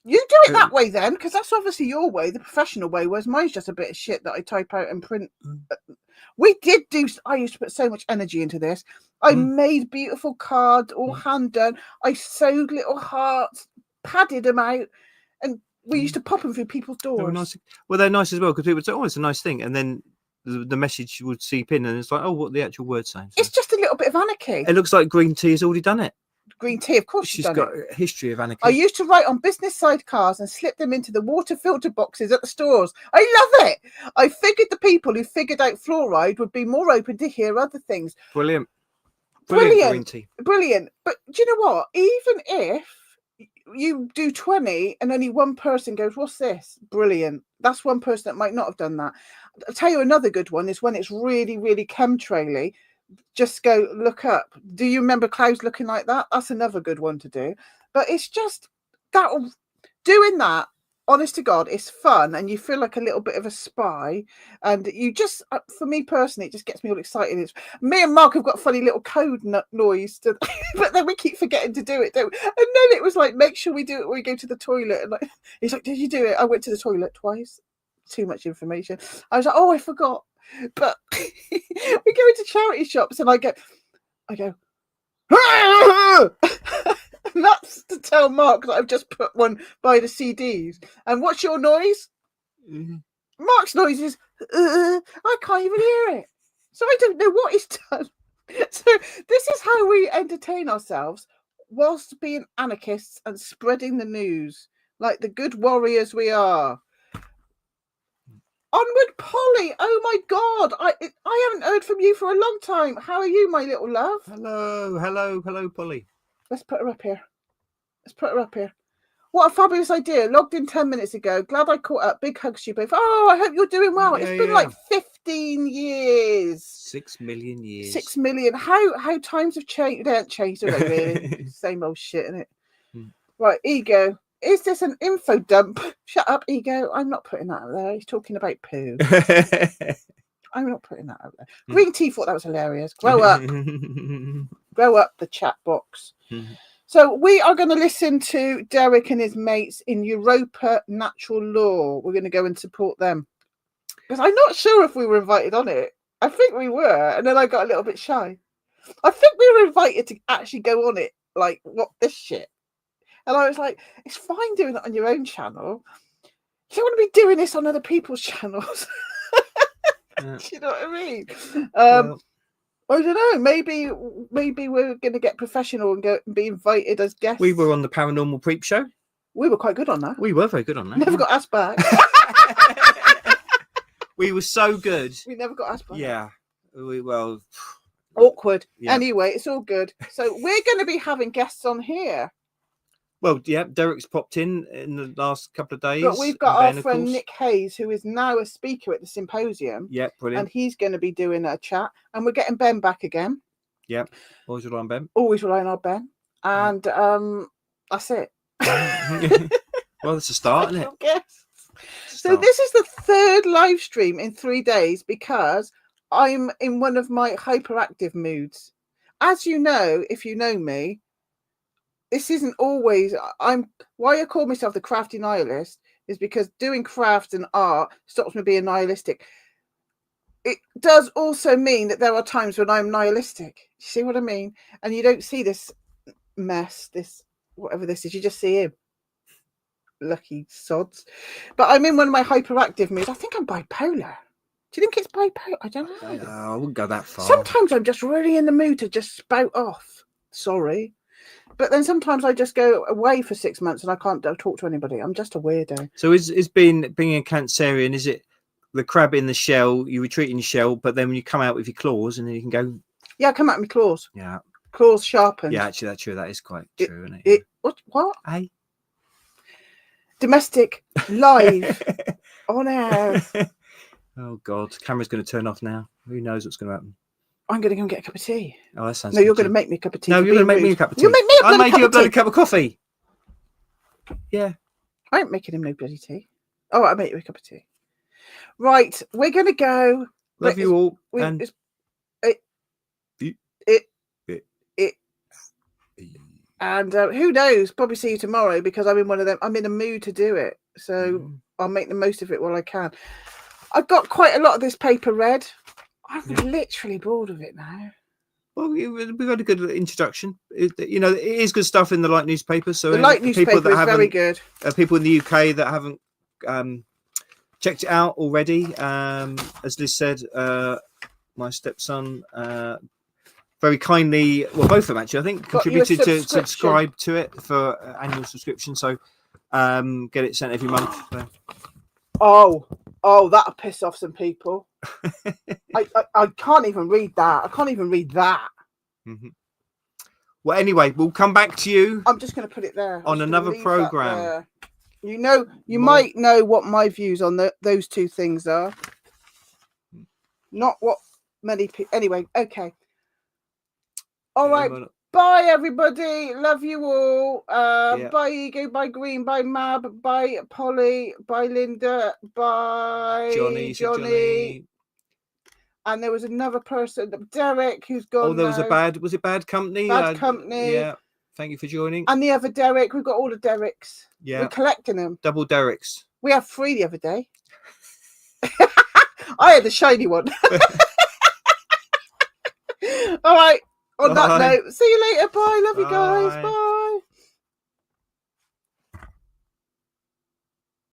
A: You do it that way then, because that's obviously your way, the professional way, whereas mine's just a bit of shit that I type out and print. I used to put so much energy into this. I made beautiful cards, all hand done. I sewed little hearts, padded them out, and we used to pop them through people's doors.
B: They were nice. Well, they're nice as well, because people would say, oh, it's a nice thing. And then the message would seep in, and it's like, oh, what the actual word's saying. So
A: it's just a little bit of anarchy.
B: It looks like Green Tea has already done it.
A: Green Tea, of course.
B: She's got a history of anarchy.
A: I used to write on business sidecars and slip them into the water filter boxes at the stores. I love it. I figured the people who figured out fluoride would be more open to hear other things.
B: Brilliant. Green Tea.
A: Brilliant. But do you know what? Even if you do 20 and only one person goes, what's this? Brilliant. That's one person that might not have done that. I'll tell you another good one is when it's really, really chemtraily. Just go look up. Do you remember clouds looking like that? That's another good one to do. But it's just that doing that, honest to God, it's fun, and you feel like a little bit of a spy. And you just, for me personally, it just gets me all excited. It's, me and Mark have got a funny little code noise, but then we keep forgetting to do it, don't we? And then it was like, make sure we do it when we go to the toilet. And like, he's like, did you do it? I went to the toilet twice. Too much information. I was like, oh, I forgot. But we go into charity shops and I go, and that's to tell Mark that I've just put one by the CDs. And what's your noise? Mark's noise is, I can't even hear it. So I don't know what he's done. So this is how we entertain ourselves whilst being anarchists and spreading the news like the good warriors we are. Onward, Polly. Polly, oh my God, I haven't heard from you for a long time. How are you, my little love?
B: Hello, Polly.
A: Let's put her up here. What a fabulous idea. Logged in 10 minutes ago. Glad I caught up. Big hugs to you both. Oh, I hope you're doing well. It's been like 15 years.
B: 6 million years.
A: 6 million. How times have changed. They haven't changed, have they, really? Same old shit, isn't it? Right, Ego. Is this an info dump? Shut up, Ego. I'm not putting that out there. He's talking about poo. I'm not putting that out there. Green Tea thought that was hilarious. Grow up. Grow up, the chat box. So we are going to listen to Derek and his mates in Europa Natural Law. We're going to go and support them. Because I'm not sure if we were invited on it. I think we were. And then I got a little bit shy. I think we were invited to actually go on it. Like, what this shit? And I was like, it's fine doing it on your own channel. You don't want to be doing this on other people's channels. Do you know what I mean? I don't know. Maybe we're going to get professional and go and be invited as guests.
B: We were on the Paranormal Creep Show.
A: We were quite good on that.
B: We were very good on that.
A: Never got asked back.
B: We were so good.
A: We never got asked back.
B: Yeah.
A: Awkward.
B: Yeah.
A: Anyway, it's all good. So we're going to be having guests on here.
B: Well, yeah, Derek's popped in the last couple of days.
A: But we've got our friend Nick Hayes, who is now a speaker at the symposium.
B: Yeah, brilliant.
A: And he's going to be doing a chat. And we're getting Ben back again.
B: Yeah, always rely on Ben.
A: Always relying on Ben. And that's it.
B: Well, that's a start, isn't it?
A: So this is the third live stream in 3 days because I'm in one of my hyperactive moods. As you know, if you know me, this isn't always. Why I call myself the crafty nihilist is because doing craft and art stops me being nihilistic. It does also mean that there are times when I'm nihilistic. You see what I mean? And you don't see this mess, this whatever this is. You just see him. Lucky sods. But I'm in one of my hyperactive moods. I think I'm bipolar. Do you think it's bipolar? I don't know.
B: I wouldn't go that far.
A: Sometimes I'm just really in the mood to just spout off. Sorry. But then sometimes I just go away for 6 months and I can't talk to anybody. I'm just a weirdo.
B: So is being a Cancerian, is it the crab in the shell, you retreat in your shell, but then when you come out with your claws and then you can go...
A: Yeah, I come out with my claws.
B: Yeah.
A: Claws sharpened.
B: Yeah, actually, that's true. That is quite true, isn't it?
A: What?
B: Hey?
A: Domestic, live, on air.
B: Oh, God. Camera's going to turn off now. Who knows what's going to happen?
A: I'm going to go and get a cup of tea.
B: Oh, that sounds
A: No, you're going to make me a cup of tea.
B: No, you're going to make me a cup of tea.
A: You make me
B: I made you a bloody cup of coffee. Yeah.
A: I ain't making him no bloody tea. Oh, I'll make you a cup of tea. Right, we're going to go.
B: Love you all.
A: And who knows? Probably see you tomorrow because I'm in one of them. I'm in a mood to do it. So I'll make the most of it while I can. I've got quite a lot of this paper read. I'm literally bored of it now.
B: Well, we got a good introduction. It is good stuff in the Light newspaper. So
A: the Light newspaper is very good.
B: People in the UK that haven't checked it out already, as Liz said, my stepson very kindly, well, both of them actually, I think, contributed to subscribe to it for annual subscription. So get it sent every month. So. Oh, that'll piss off some people. I can't even read that. I can't even read that. Mm-hmm. Well, anyway, we'll come back to you.
A: I'm just going to put it there
B: on another program.
A: You might know what my views on those two things are. Not what many people. Anyway, okay. All right. Bye, everybody. Love you all. Bye, Ego. Bye, Green. Bye, Mab. Bye, Polly. Bye, Linda. Bye, Johnny. And there was another person, Derek, who's gone.
B: Oh, there was was it Bad Company?
A: Bad Company.
B: Yeah. Thank you for joining.
A: And the other Derek. We've got all the Dereks.
B: Yeah.
A: We're collecting them.
B: Double Dereks.
A: We had 3 the other day. I had the shiny one. All right. On that note, see you later. Bye. Love you guys. Bye.